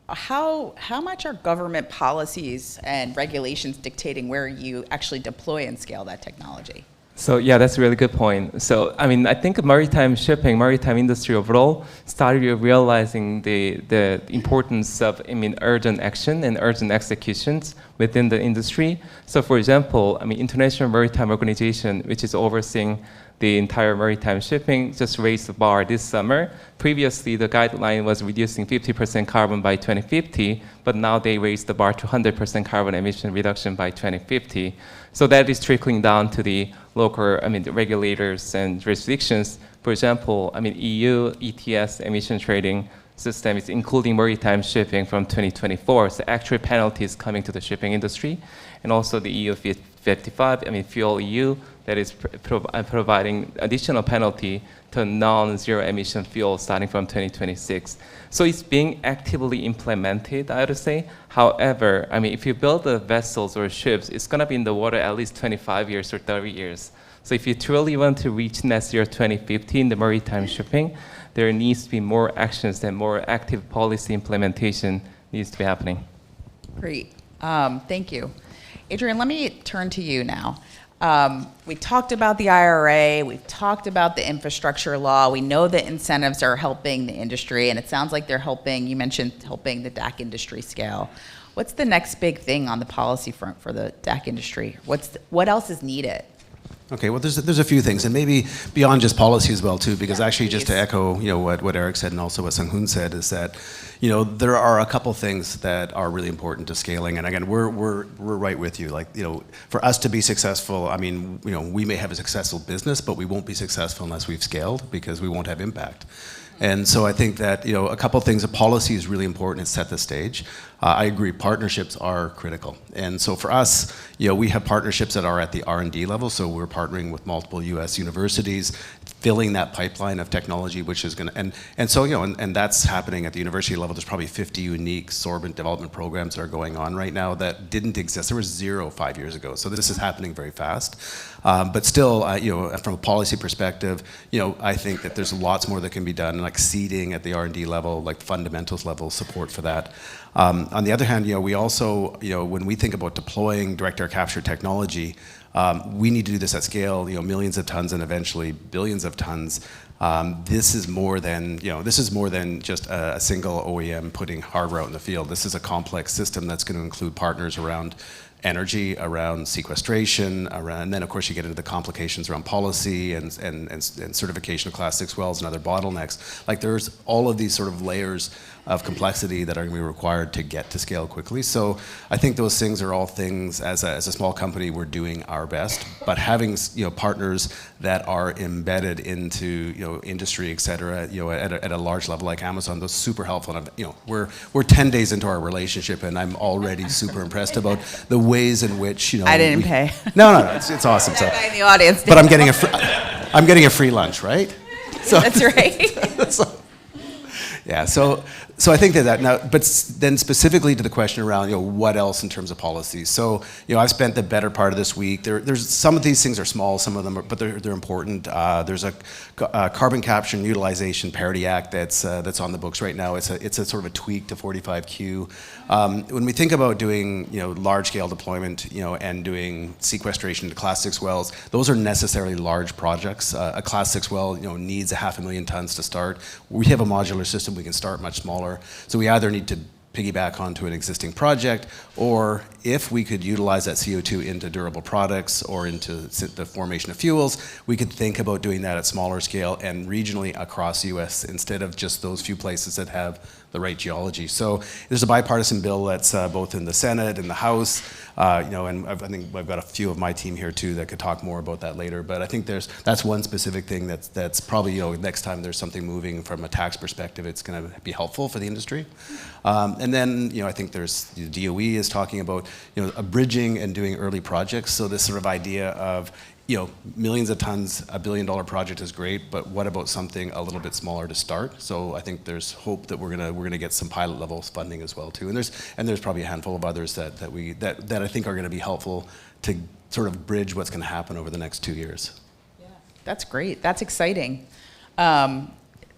How much are government policies and regulations dictating where you actually deploy and scale that technology? So yeah, that's a really good point. So I think maritime shipping, maritime industry overall started realizing the importance of urgent action and urgent executions within the industry. So for example, International Maritime Organization, which is overseeing the entire maritime shipping, just raised the bar this summer. Previously, the guideline was reducing 50% carbon by 2050, but now they raised the bar to 100% carbon emission reduction by 2050. So that is trickling down to the local, the regulators and jurisdictions. For example, EU ETS emission trading system is including maritime shipping from 2024. So actual penalties coming to the shipping industry, and also the EU Fit 55, Fuel EU, that is providing additional penalty to non-zero emission fuel starting from 2026. So it's being actively implemented, I would say. However, if you build the vessels or ships, it's going to be in the water at least 25 years or 30 years. So if you truly want to reach net zero 2050 in the maritime shipping, there needs to be more actions and more active policy implementation needs to be happening. Great. Thank you. Adrian, let me turn to you now. We talked about the IRA, we've talked about the infrastructure law, we know the incentives are helping the industry, and it sounds like they're helping, you mentioned helping the DAC industry scale. What's the next big thing on the policy front for the DAC industry? What else is needed? Okay, well, there's a few things, and maybe beyond just policy as well too, because actually just to echo, what Eric said and also what Sang-Hoon said is that, there are a couple things that are really important to scaling, and again, we're right with you. Like, for us to be successful, we may have a successful business, but we won't be successful unless we've scaled because we won't have impact. And so I think that, a couple things, a policy is really important to set the stage. I agree, partnerships are critical. And so for us, we have partnerships that are at the R&D level, so we're partnering with multiple US universities, filling that pipeline of technology, which is going to, and so, and that's happening at the university level. There's probably 50 unique sorbent development programs that are going on right now that didn't exist. There was 0 5 years ago. So this is happening very fast. But still, from a policy perspective, I think that there's lots more that can be done, like seeding at the R&D level, like fundamentals level support for that. On the other hand, we also, when we think about deploying direct air capture technology, we need to do this at scale, millions of tons and eventually billions of tons. This is more than just a single OEM putting hardware out in the field. This is a complex system that's going to include partners around energy, around sequestration, and then of course you get into the complications around policy and certification of Class 6 wells and other bottlenecks. Like, there's all of these sort of layers of complexity that are going to be required to get to scale quickly. So I think those things are all things, as a small company, we're doing our best, but having partners that are embedded into industry, et cetera, at a large level like Amazon, those super helpful. And we're 10 days into our relationship, and I'm already super impressed about the ways in which I didn't pay. No, it's awesome. So, in the audience, but I'm getting a free lunch, right? So, that's right. Yeah, so I think that now, but then specifically to the question around, what else in terms of policy. So, I've spent the better part of this week. There's some of these things are small, some of them are, but they're important. There's a Carbon Capture and Utilization Parity Act that's on the books right now. It's a sort of a tweak to 45Q. When we think about doing, large scale deployment, and doing sequestration to Class 6 wells, those are necessarily large projects. A Class 6 well, needs 500,000 tons to start. We have a modular system. We can start much smaller. So we either need to piggyback onto an existing project, or if we could utilize that CO2 into durable products or into the formation of fuels, we could think about doing that at smaller scale and regionally across the US instead of just those few places that have the right geology. So there's a bipartisan bill that's both in the Senate and the House, and I think I've got a few of my team here too that could talk more about that later. But I think that's one specific thing that's probably, next time there's something moving from a tax perspective, it's going to be helpful for the industry. And then, I think there's, the DOE is talking about, bridging and doing early projects. So this sort of idea of, millions of tons, $1 billion project is great, but what about something a little bit smaller to start? So I think there's hope that we're gonna get some pilot level funding as well too. And there's probably a handful of others that I think are gonna be helpful to sort of bridge what's gonna happen over the next 2 years. Yeah, that's great. That's exciting.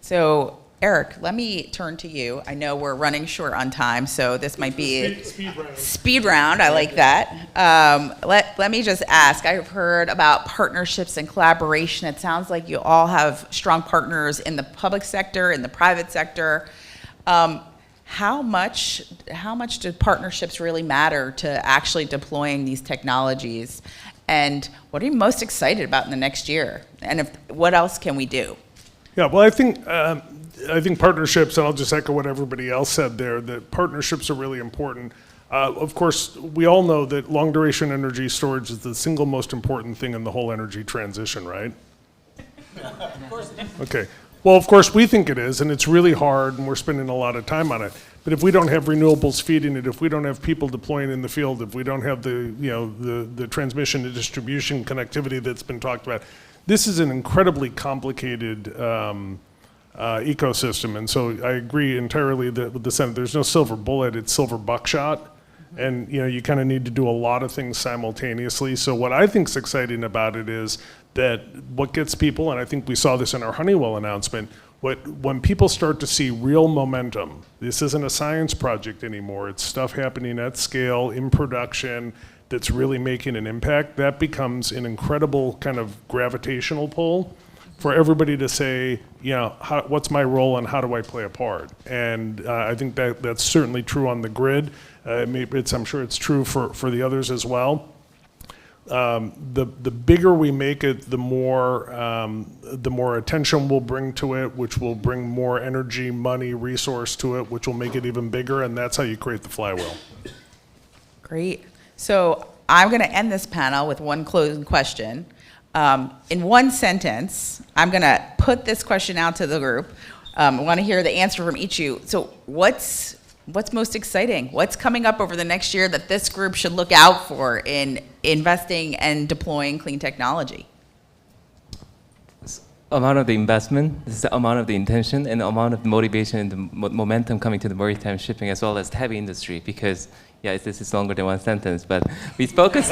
So Eric, let me turn to you. I know we're running short on time, so this might be speed round. I like that. Let me just ask. I've heard about partnerships and collaboration. It sounds like you all have strong partners in the public sector, in the private sector. How much do partnerships really matter to actually deploying these technologies? And what are you most excited about in the next year? And what else can we do? Yeah, well, I think partnerships, and I'll just echo what everybody else said there, that partnerships are really important. Of course, we all know that long duration energy storage is the single most important thing in the whole energy transition, right? Of course. Okay. Well, of course, we think it is, and it's really hard, and we're spending a lot of time on it. But if we don't have renewables feeding it, if we don't have people deploying in the field, if we don't have the transmission and distribution connectivity that's been talked about, this is an incredibly complicated ecosystem. And so I agree entirely with the Senate. There's no silver bullet, it's silver buckshot. And you kind of need to do a lot of things simultaneously. So what I think is exciting about it is that what gets people, and I think we saw this in our Honeywell announcement, when people start to see real momentum, this isn't a science project anymore, it's stuff happening at scale, in production, that's really making an impact, that becomes an incredible kind of gravitational pull for everybody to say, what's my role and how do I play a part? And I think that's certainly true on the grid. I'm sure it's true for the others as well. The bigger we make it, the more attention we'll bring to it, which will bring more energy, money, resource to it, which will make it even bigger, and that's how you create the flywheel. Great. So I'm going to end this panel with one closing question. In one sentence, I'm going to put this question out to the group. I want to hear the answer from each of you. So what's most exciting? What's coming up over the next year that this group should look out for in investing and deploying clean technology? Amount of the investment, this is the amount of the intention, and the amount of motivation and the momentum coming to the maritime shipping as well as heavy industry. Because this is longer than one sentence, but we focused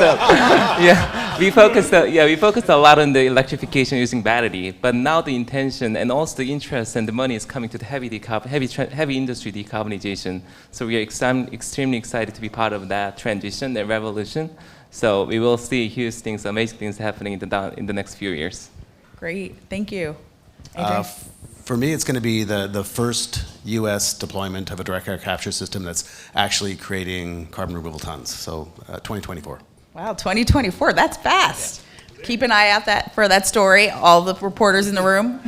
we focused a lot on the electrification using battery. But now the intention and also the interest and the money is coming to the heavy industry decarbonization. So we are extremely excited to be part of that transition and revolution. So we will see huge things, amazing things happening in the next few years. Great, thank you. Adrian? For me, it's going to be the first U.S. deployment of a direct air capture system that's actually creating carbon removal tons. So 2024. Wow, 2024, that's fast. Yeah. Keep an eye out for that story, all the reporters in the room.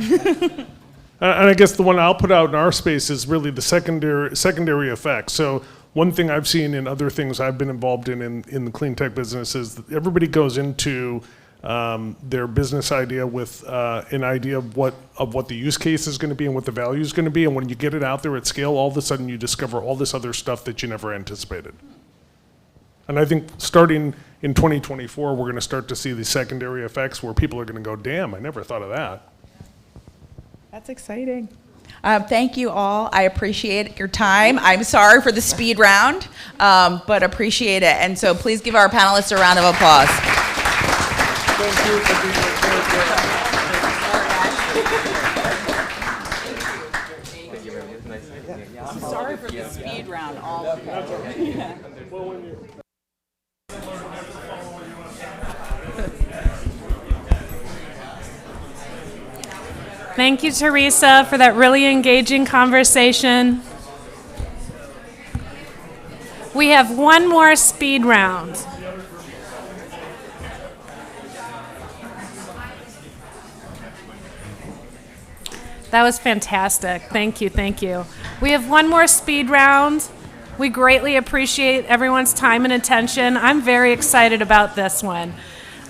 And I guess the one I'll put out in our space is really the secondary effects. So one thing I've seen in other things I've been involved in the clean tech business is that everybody goes into their business idea with an idea of what the use case is going to be and what the value is going to be. And when you get it out there at scale, all of a sudden you discover all this other stuff that you never anticipated. And I think starting in 2024, we're going to start to see the secondary effects where people are going to go, damn, I never thought of that. That's exciting. Thank you all. I appreciate your time. I'm sorry for the speed round, but appreciate it. And so please give our panelists a round of applause. Thank you for being here. I'm sorry for the speed round. Thank you, Teresa, for that really engaging conversation. We have one more speed round. That was fantastic. Thank you, thank you. We have one more speed round. We greatly appreciate everyone's time and attention. I'm very excited about this one.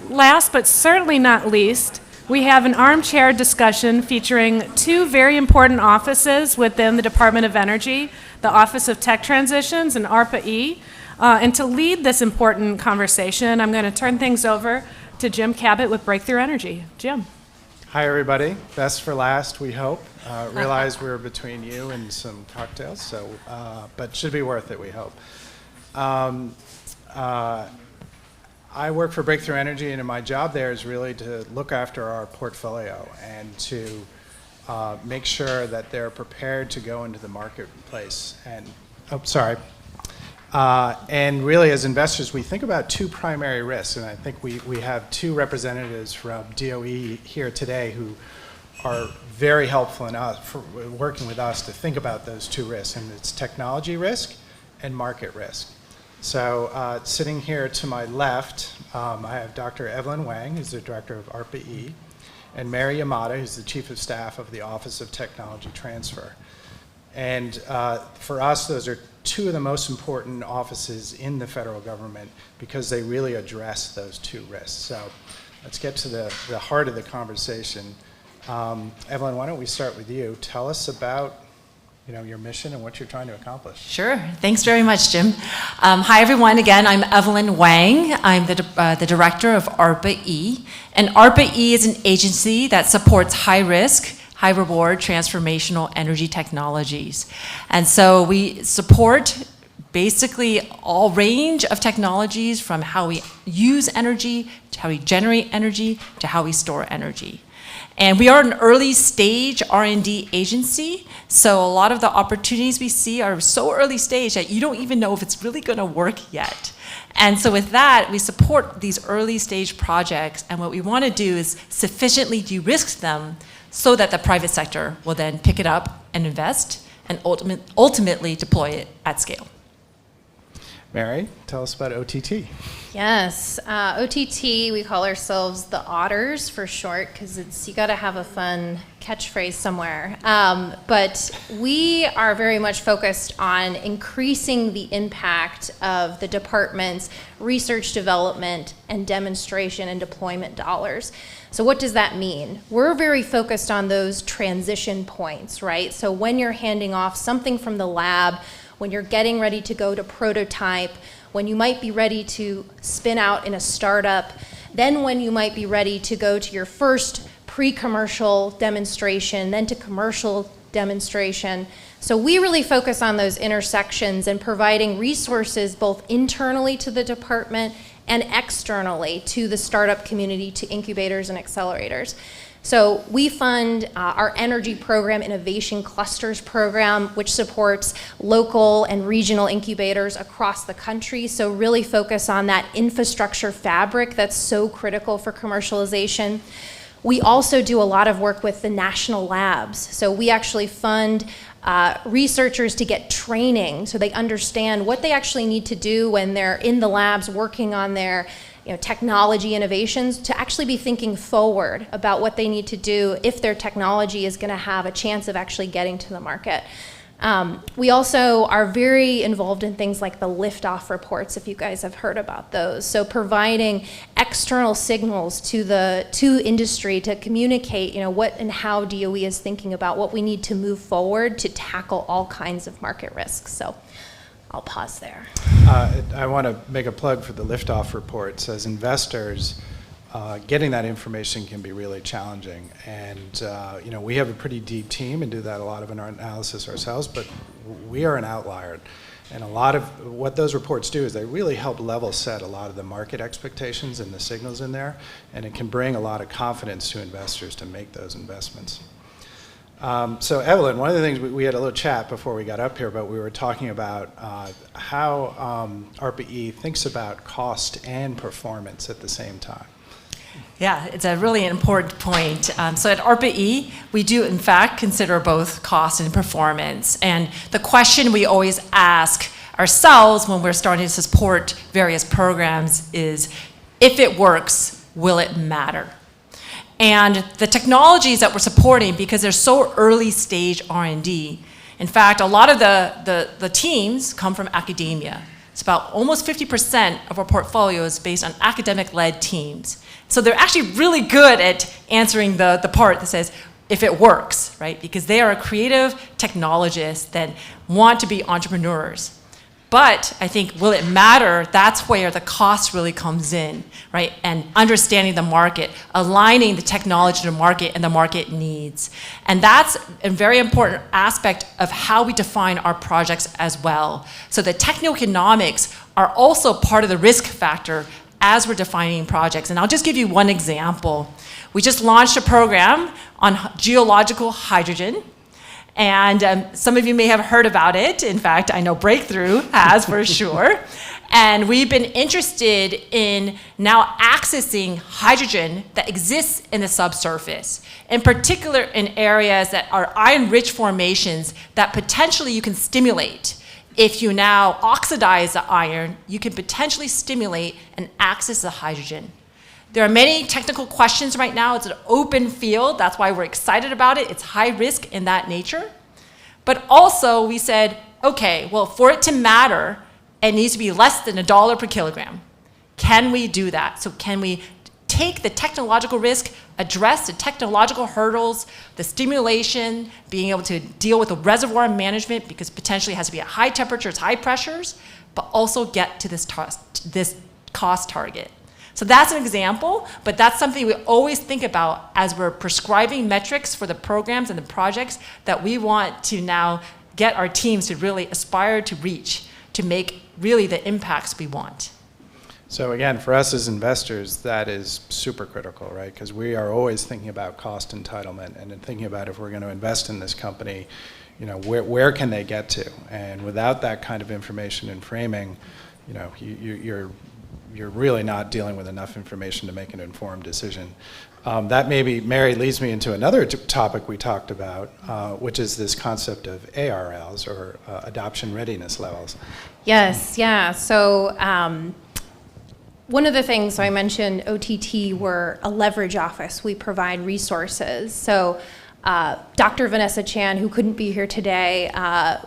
Last but certainly not least, we have an armchair discussion featuring two very important offices within the Department of Energy, the Office of Tech Transitions and ARPA-E. And to lead this important conversation, I'm going to turn things over to Jim Cabot with Breakthrough Energy. Jim. Hi, everybody. Best for last, we hope. Realize we're between you and some cocktails, so but should be worth it, we hope. I work for Breakthrough Energy, and my job there is really to look after our portfolio and to make sure that they're prepared to go into the marketplace. And and really, as investors, we think about two primary risks, and I think we have two representatives from DOE here today who are very helpful in us for working with us to think about those two risks, and it's technology risk and market risk. So sitting here to my left, I have Dr. Evelyn Wang, who's the director of ARPA-E, and Mary Yamada, who's the chief of staff of the Office of Technology Transfer. And for us, those are two of the most important offices in the federal government because they really address those two risks. So let's get to the heart of the conversation. Evelyn, why don't we start with you? Tell us about your mission and what you're trying to accomplish. Sure. Thanks very much, Jim. Hi, everyone. Again, I'm Evelyn Wang. I'm the director of ARPA-E. And ARPA-E is an agency that supports high-risk, high-reward transformational energy technologies. And so we support basically all range of technologies, from how we use energy, to how we generate energy, to how we store energy. And we are an early stage R&D agency, so a lot of the opportunities we see are so early stage that you don't even know if it's really gonna work yet. And so with that, we support these early stage projects, and what we wanna do is sufficiently de-risk them so that the private sector will then pick it up and invest and ultimately deploy it at scale. Mary, tell us about OTT. Yes, OTT, we call ourselves the Otters for short, because you got to have a fun catchphrase somewhere. But we are very much focused on increasing the impact of the department's research, development, and demonstration and deployment dollars. So what does that mean? We're very focused on those transition points, right? So when you're handing off something from the lab, when you're getting ready to go to prototype, when you might be ready to spin out in a startup, then when you might be ready to go to your first pre-commercial demonstration, then to commercial demonstration. So we really focus on those intersections and providing resources both internally to the department and externally to the startup community, to incubators and accelerators. So we fund our energy program, Innovation Clusters program, which supports local and regional incubators across the country. So really focus on that infrastructure fabric that's so critical for commercialization. We also do a lot of work with the national labs. So we actually fund researchers to get training so they understand what they actually need to do when they're in the labs working on their technology innovations, to actually be thinking forward about what they need to do if their technology is going to have a chance of actually getting to the market. We also are very involved in things like the liftoff reports, if you guys have heard about those. So providing external signals to industry to communicate, what and how DOE is thinking about what we need to move forward to tackle all kinds of market risks. So I'll pause there. I want to make a plug for the liftoff reports. As investors, getting that information can be really challenging. And we have a pretty deep team and do that a lot of our analysis ourselves, but we are an outlier. And a lot of what those reports do is they really help level set a lot of the market expectations and the signals in there, and it can bring a lot of confidence to investors to make those investments. So Evelyn, one of the things we had a little chat before we got up here, but we were talking about how ARPA-E thinks about cost and performance at the same time. Yeah, it's a really important point. So at ARPA-E, we do in fact consider both cost and performance. And the question we always ask ourselves when we're starting to support various programs is, if it works, will it matter? And the technologies that we're supporting, because they're so early stage R&D, in fact, a lot of the teams come from academia. It's about almost 50% of our portfolio is based on academic-led teams. So they're actually really good at answering the part that says, if it works, right? Because they are creative technologists that want to be entrepreneurs. But I think, will it matter? That's where the cost really comes in, right? And understanding the market, aligning the technology to the market and the market needs. And that's a very important aspect of how we define our projects as well. So the techno-economics are also part of the risk factor as we're defining projects. And I'll just give you one example. We just launched a program on geological hydrogen. And some of you may have heard about it. In fact, I know Breakthrough has for sure. And we've been interested in now accessing hydrogen that exists in the subsurface, in particular in areas that are iron-rich formations that potentially you can stimulate. If you now oxidize the iron, you can potentially stimulate and access the hydrogen. There are many technical questions right now. It's an open field. That's why we're excited about it. It's high risk in that nature. But also we said, okay, well, for it to matter, it needs to be less than $1 per kilogram. Can we do that? So can we take the technological risk address the technological hurdles, the stimulation, being able to deal with the reservoir management, because potentially it has to be at high temperatures, high pressures, but also get to this cost target. So that's an example, but that's something we always think about as we're prescribing metrics for the programs and the projects that we want to now get our teams to really aspire to reach, to make really the impacts we want. So again, for us as investors, that is super critical, right? Because we are always thinking about cost entitlement and then thinking about if we're going to invest in this company, you know, where can they get to? And without that kind of information and framing, you know, you're really not dealing with enough information to make an informed decision. That maybe, Mary, leads me into another topic we talked about, which is this concept of ARLs, or adoption readiness levels. Yes, yeah. So one of the things, so I mentioned OTT, we're a leverage office. We provide resources. So Dr. Vanessa Chan, who couldn't be here today,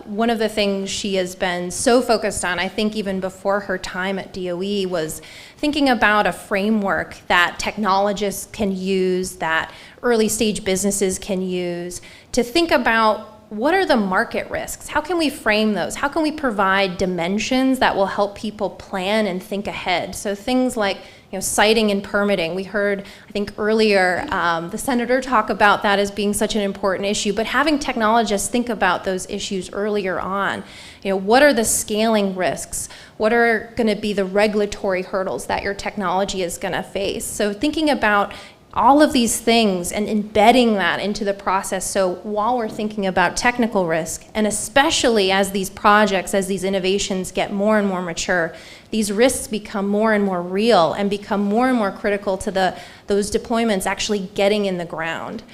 one of the things she has been so focused on, I think even before her time at DOE, was thinking about a framework that technologists can use, that early stage businesses can use, to think about what are the market risks? How can we frame those? How can we provide dimensions that will help people plan and think ahead? So things like, you know, siting and permitting. We heard, I think earlier, the senator talk about that as being such an important issue, but having technologists think about those issues earlier on. You know, what are the scaling risks? What are going to be the regulatory hurdles that your technology is going to face? So thinking about all of these things and embedding that into the process. So while we're thinking about technical risk, and especially as these projects, as these innovations get more and more mature, these risks become more and more real and become more and more critical to those deployments actually getting in the ground.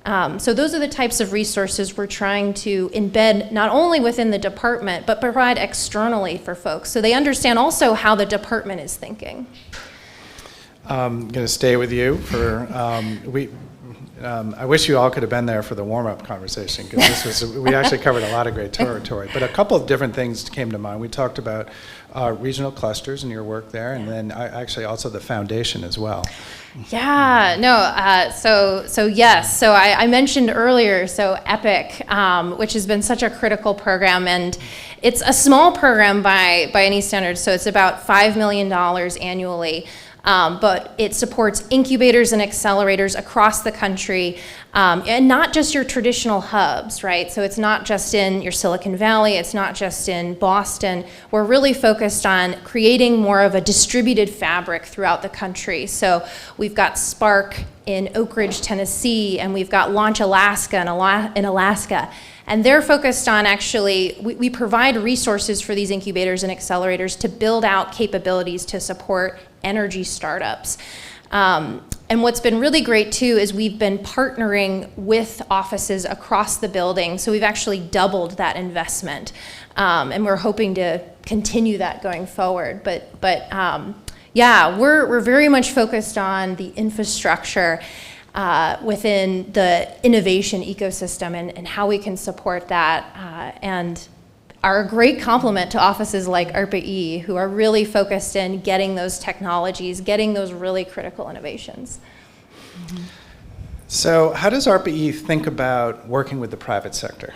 So those are the types of resources we're trying to embed not only within the department, but provide externally for folks, so they understand also how the department is thinking. I'm going to stay with you for, I wish you all could have been there for the warm-up conversation, because we actually covered a lot of great territory. But a couple of different things came to mind. We talked about regional clusters and your work there, and then actually also the foundation as well. Yeah, no, so yes, so I mentioned earlier, so EPIC, which has been such a critical program, and it's a small program by any standards, so it's about $5 million annually. But it supports incubators and accelerators across the country, and not just your traditional hubs, right? So it's not just in your Silicon Valley, it's not just in Boston. We're really focused on creating more of a distributed fabric throughout the country. So we've got Spark in Oak Ridge, Tennessee, and we've got Launch Alaska in Alaska. And they're focused on actually, we provide resources for these incubators and accelerators to build out capabilities to support energy startups. And what's been really great too is we've been partnering with offices across the building. So we've actually doubled that investment. And we're hoping to continue that going forward. But yeah, we're very much focused on the infrastructure within the innovation ecosystem and how we can support that, and are a great complement to offices like ARPA-E, who are really focused in getting those technologies, getting those really critical innovations. Mm-hmm. So how does ARPA-E think about working with the private sector?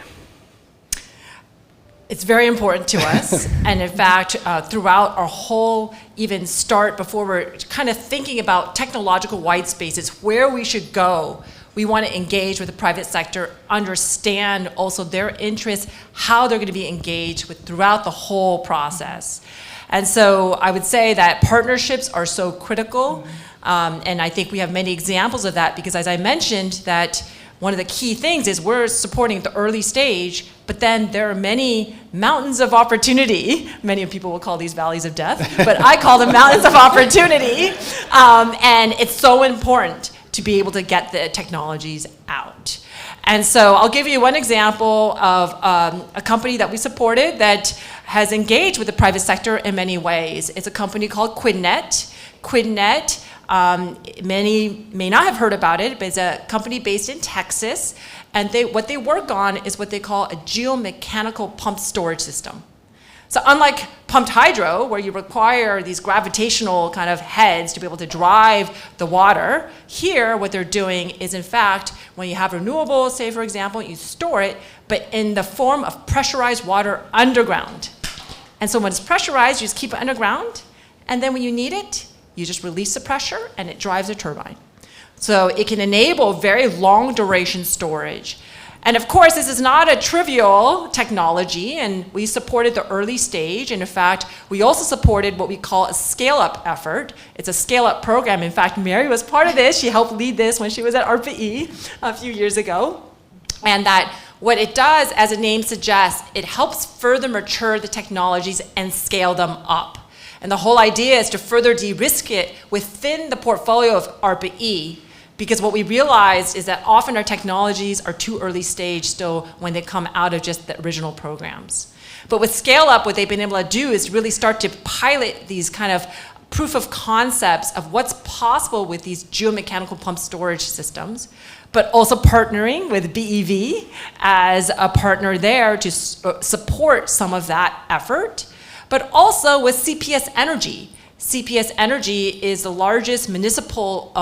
It's very important to us, and in fact, throughout our whole even start, before we're kind of thinking about technological white spaces, where we should go, we want to engage with the private sector, understand also their interests, how they're going to be engaged with throughout the whole process. And so I would say that partnerships are so critical, and I think we have many examples of that, because as I mentioned, that one of the key things is we're supporting the early stage, but then there are many mountains of opportunity. Many people will call these valleys of death, but I call them mountains of opportunity. And it's so important to be able to get the technologies out. And so I'll give you one example of a company that we supported that has engaged with the private sector in many ways. It's a company called QuidNet. QuidNet, many may not have heard about it, but it's a company based in Texas, and what they work on is what they call a geomechanical pump storage system. So unlike pumped hydro, where you require these gravitational kind of heads to be able to drive the water, here what they're doing is, in fact, when you have renewables, say for example, you store it, but in the form of pressurized water underground. And so when it's pressurized, you just keep it underground, and then when you need it, you just release the pressure and it drives a turbine. So it can enable very long duration storage. And of course, this is not a trivial technology, and we supported the early stage. And in fact, we also supported what we call a scale-up effort. It's a scale-up program. In fact, Mary was part of this. She helped lead this when she was at ARPA-E a few years ago. And that what it does, as the name suggests, it helps further mature the technologies and scale them up. And the whole idea is to further de-risk it within the portfolio of ARPA-E, because what we realized is that often our technologies are too early stage still when they come out of just the original programs. But with Scale Up, what they've been able to do is really start to pilot these kind of proof of concepts of what's possible with these geomechanical pump storage systems, but also partnering with BEV as a partner there to support some of that effort, but also with CPS Energy. CPS Energy is the largest municipal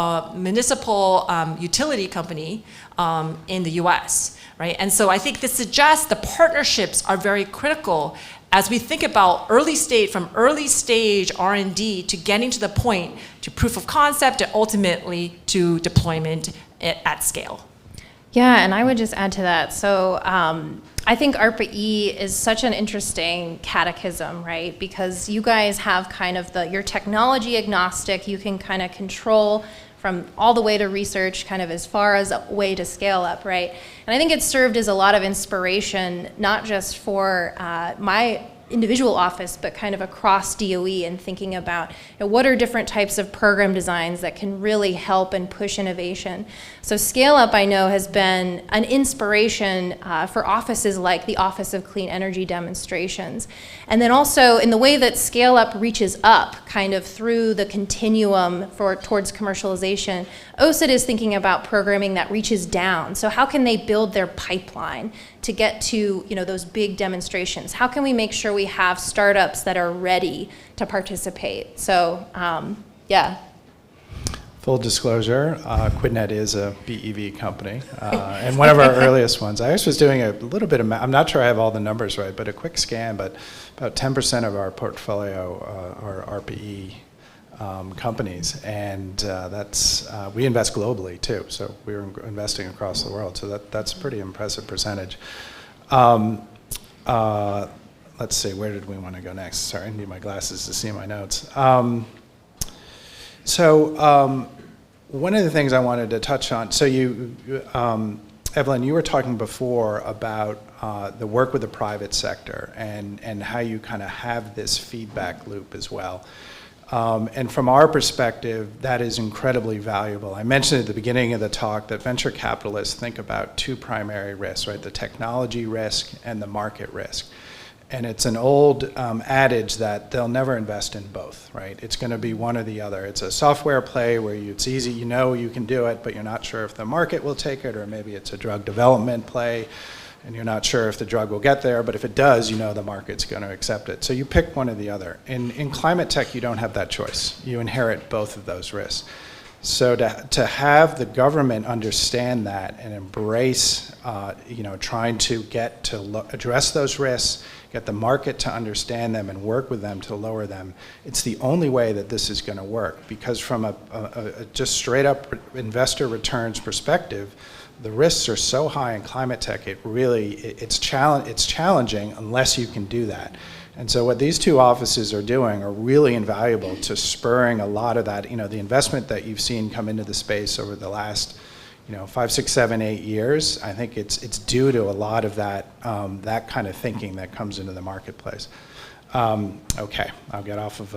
utility company in the US, right? And so I think this suggests the partnerships are very critical as we think about from early stage R&D to getting to the point to proof of concept and ultimately to deployment at scale. Yeah, and I would just add to that. So I think ARPA-E is such an interesting catechism, right? Because you guys have kind of you're technology agnostic. You can kind of control from all the way to research, kind of as far as a way to scale up, right? And I think it's served as a lot of inspiration, not just for my individual office, but kind of across DOE and thinking about what are different types of program designs that can really help and push innovation. So Scale Up, I know, has been an inspiration for offices like the Office of Clean Energy Demonstrations. And then also in the way that Scale Up reaches up kind of through the continuum towards commercialization, OSID is thinking about programming that reaches down. So how can they build their pipeline to get to those big demonstrations? How can we make sure we have startups that are ready to participate? So yeah. Full disclosure, QuidNet is a BEV company, and one of our earliest ones. I was doing a little bit of math. I'm not sure I have all the numbers right, but a quick scan, but about 10% of our portfolio are RPE companies, and we invest globally too, so we're investing across the world, so that's a pretty impressive percentage. Let's see, where did we want to go next? Sorry, I need my glasses to see my notes. One of the things I wanted to touch on, so Evelyn, you were talking before about the work with the private sector and how you kind of have this feedback loop as well. And from our perspective, that is incredibly valuable. I mentioned at the beginning of the talk that venture capitalists think about two primary risks, right? The technology risk and the market risk. And it's an old adage that they'll never invest in both, right? It's going to be one or the other. It's a software play where it's easy, you can do it, but you're not sure if the market will take it, or maybe it's a drug development play, and you're not sure if the drug will get there, but if it does, the market's going to accept it. So you pick one or the other. In climate tech, you don't have that choice. You inherit both of those risks. So to have the government understand that and embrace, trying to address those risks, get the market to understand them and work with them to lower them, it's the only way that this is going to work. Because from a just straight up investor returns perspective, the risks are so high in climate tech, it's challenging unless you can do that. And so what these two offices are doing are really invaluable to spurring a lot of that, the investment that you've seen come into the space over the last 5, 6, 7, 8 years. I think it's due to a lot of that that kind of thinking that comes into the marketplace. Okay, I'll get off of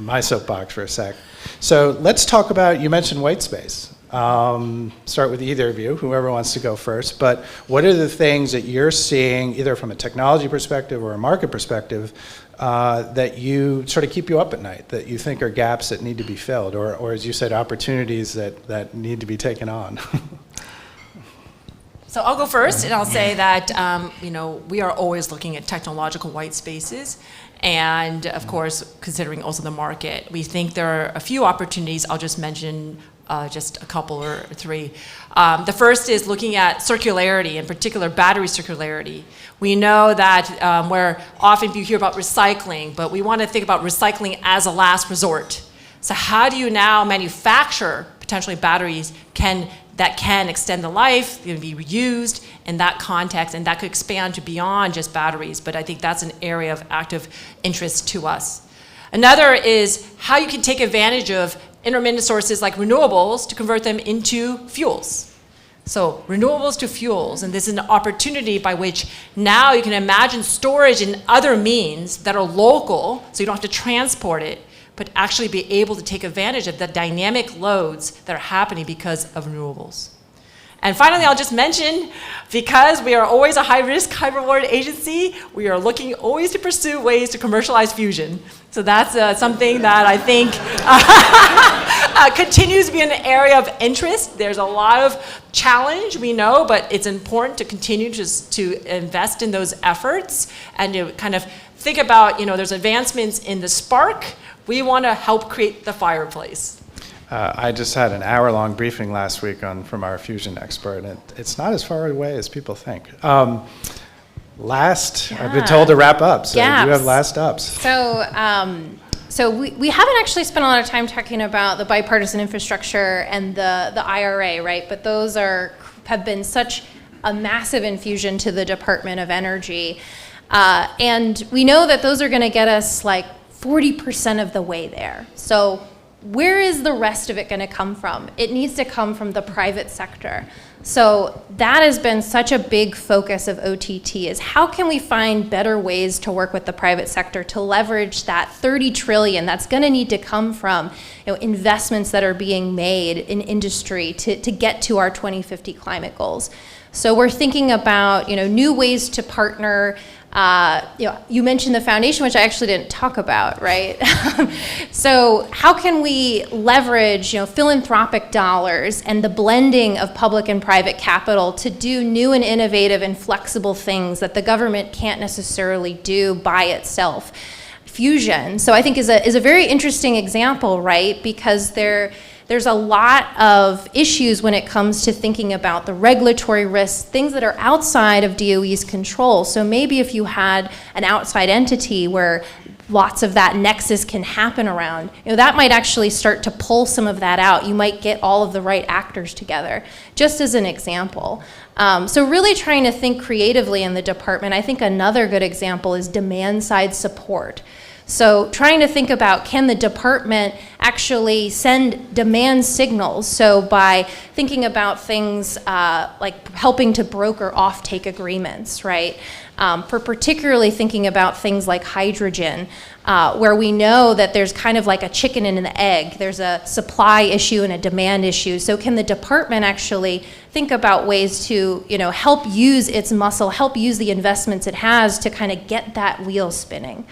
my soapbox for a sec. So let's talk about, you mentioned white space. Start with either of you, whoever wants to go first, but what are the things that you're seeing, either from a technology perspective or a market perspective, that you sort of keep you up at night, that you think are gaps that need to be filled, or as you said, opportunities that need to be taken on? So I'll go first, and I'll say that we are always looking at technological white spaces, and of course, considering also the market. We think there are a few opportunities. I'll just mention just a couple or three. The first is looking at circularity, in particular battery circularity. We know that where often you hear about recycling, but we want to think about recycling as a last resort. So how do you now manufacture potentially batteries that can extend the life, be reused in that context, and that could expand to beyond just batteries, but I think that's an area of active interest to us. Another is how you can take advantage of intermittent sources like renewables to convert them into fuels. So renewables to fuels, and this is an opportunity by which now you can imagine storage in other means that are local, so you don't have to transport it, but actually be able to take advantage of the dynamic loads that are happening because of renewables. And finally, I'll just mention, because we are always a high-risk, high-reward agency, we are looking always to pursue ways to commercialize fusion. So that's something that I think continues to be an area of interest. There's a lot of challenge, we know, but it's important to continue to invest in those efforts and to kind of think about, there's advancements in the spark. We want to help create the fireplace. I just had an hour-long briefing last week from our fusion expert, and it's not as far away as people think. I've been told to wrap up, so Gaps. you have last ups. So we haven't actually spent a lot of time talking about the bipartisan infrastructure and the IRA, right? But those have been such a massive infusion to the Department of Energy. And we know that those are going to get us like 40% of the way there. So where is the rest of it going to come from? It needs to come from the private sector. So that has been such a big focus of OTT, is how can we find better ways to work with the private sector to leverage that 30 trillion that's going to need to come from investments that are being made in industry to get to our 2050 climate goals. So we're thinking about new ways to partner. You mentioned the foundation, which I actually didn't talk about, right? So how can we leverage, philanthropic dollars and the blending of public and private capital to do new and innovative and flexible things that the government can't necessarily do by itself? Fusion, so I think is a very interesting example, right? Because there's a lot of issues when it comes to thinking about the regulatory risks, things that are outside of DOE's control. So maybe if you had an outside entity where lots of that nexus can happen around, that might actually start to pull some of that out. You might get all of the right actors together, just as an example. So really trying to think creatively in the department. I think another good example is demand side support. So trying to think about, can the department actually send demand signals? So by thinking about things like helping to broker offtake agreements, right? For particularly thinking about things like hydrogen, where we know that there's kind of like a chicken and an egg. There's a supply issue and a demand issue. So can the department actually think about ways to, help use its muscle, help use the investments it has to kind of get that wheel spinning?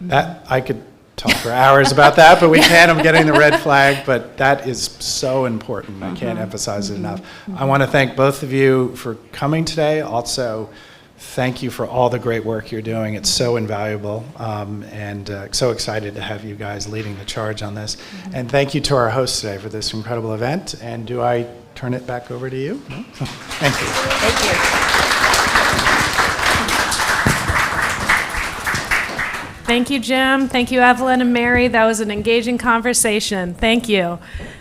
That I could talk for hours about that, but we can't. I'm getting the red flag, but that is so important. I can't emphasize it enough. I want to thank both of you for coming today. Also, thank you for all the great work you're doing. It's so invaluable, and so excited to have you guys leading the charge on this. And thank you to our hosts today for this incredible event. And do I turn it back over to you? No? Thank you. Thank you. Thank you, Jim. Thank you, Evelyn and Mary. That was an engaging conversation. Thank you.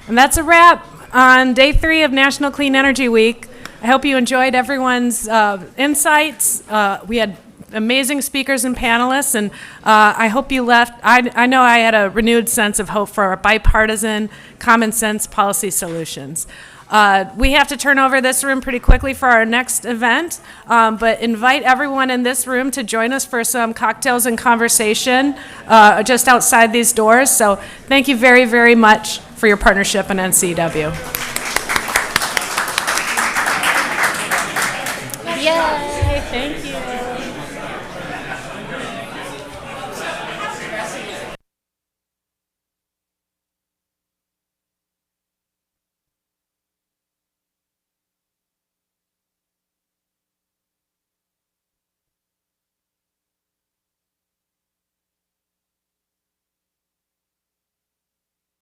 And that's a wrap on day 3 of National Clean Energy Week. I hope you enjoyed everyone's insights. We had amazing speakers and panelists, and I hope you left. I know I had a renewed sense of hope for our bipartisan, common sense policy solutions. We have to turn over this room pretty quickly for our next event, but invite everyone in this room to join us for some cocktails and conversation just outside these doors. So thank you very, very much for your partnership in NCW. Yay! Thank you.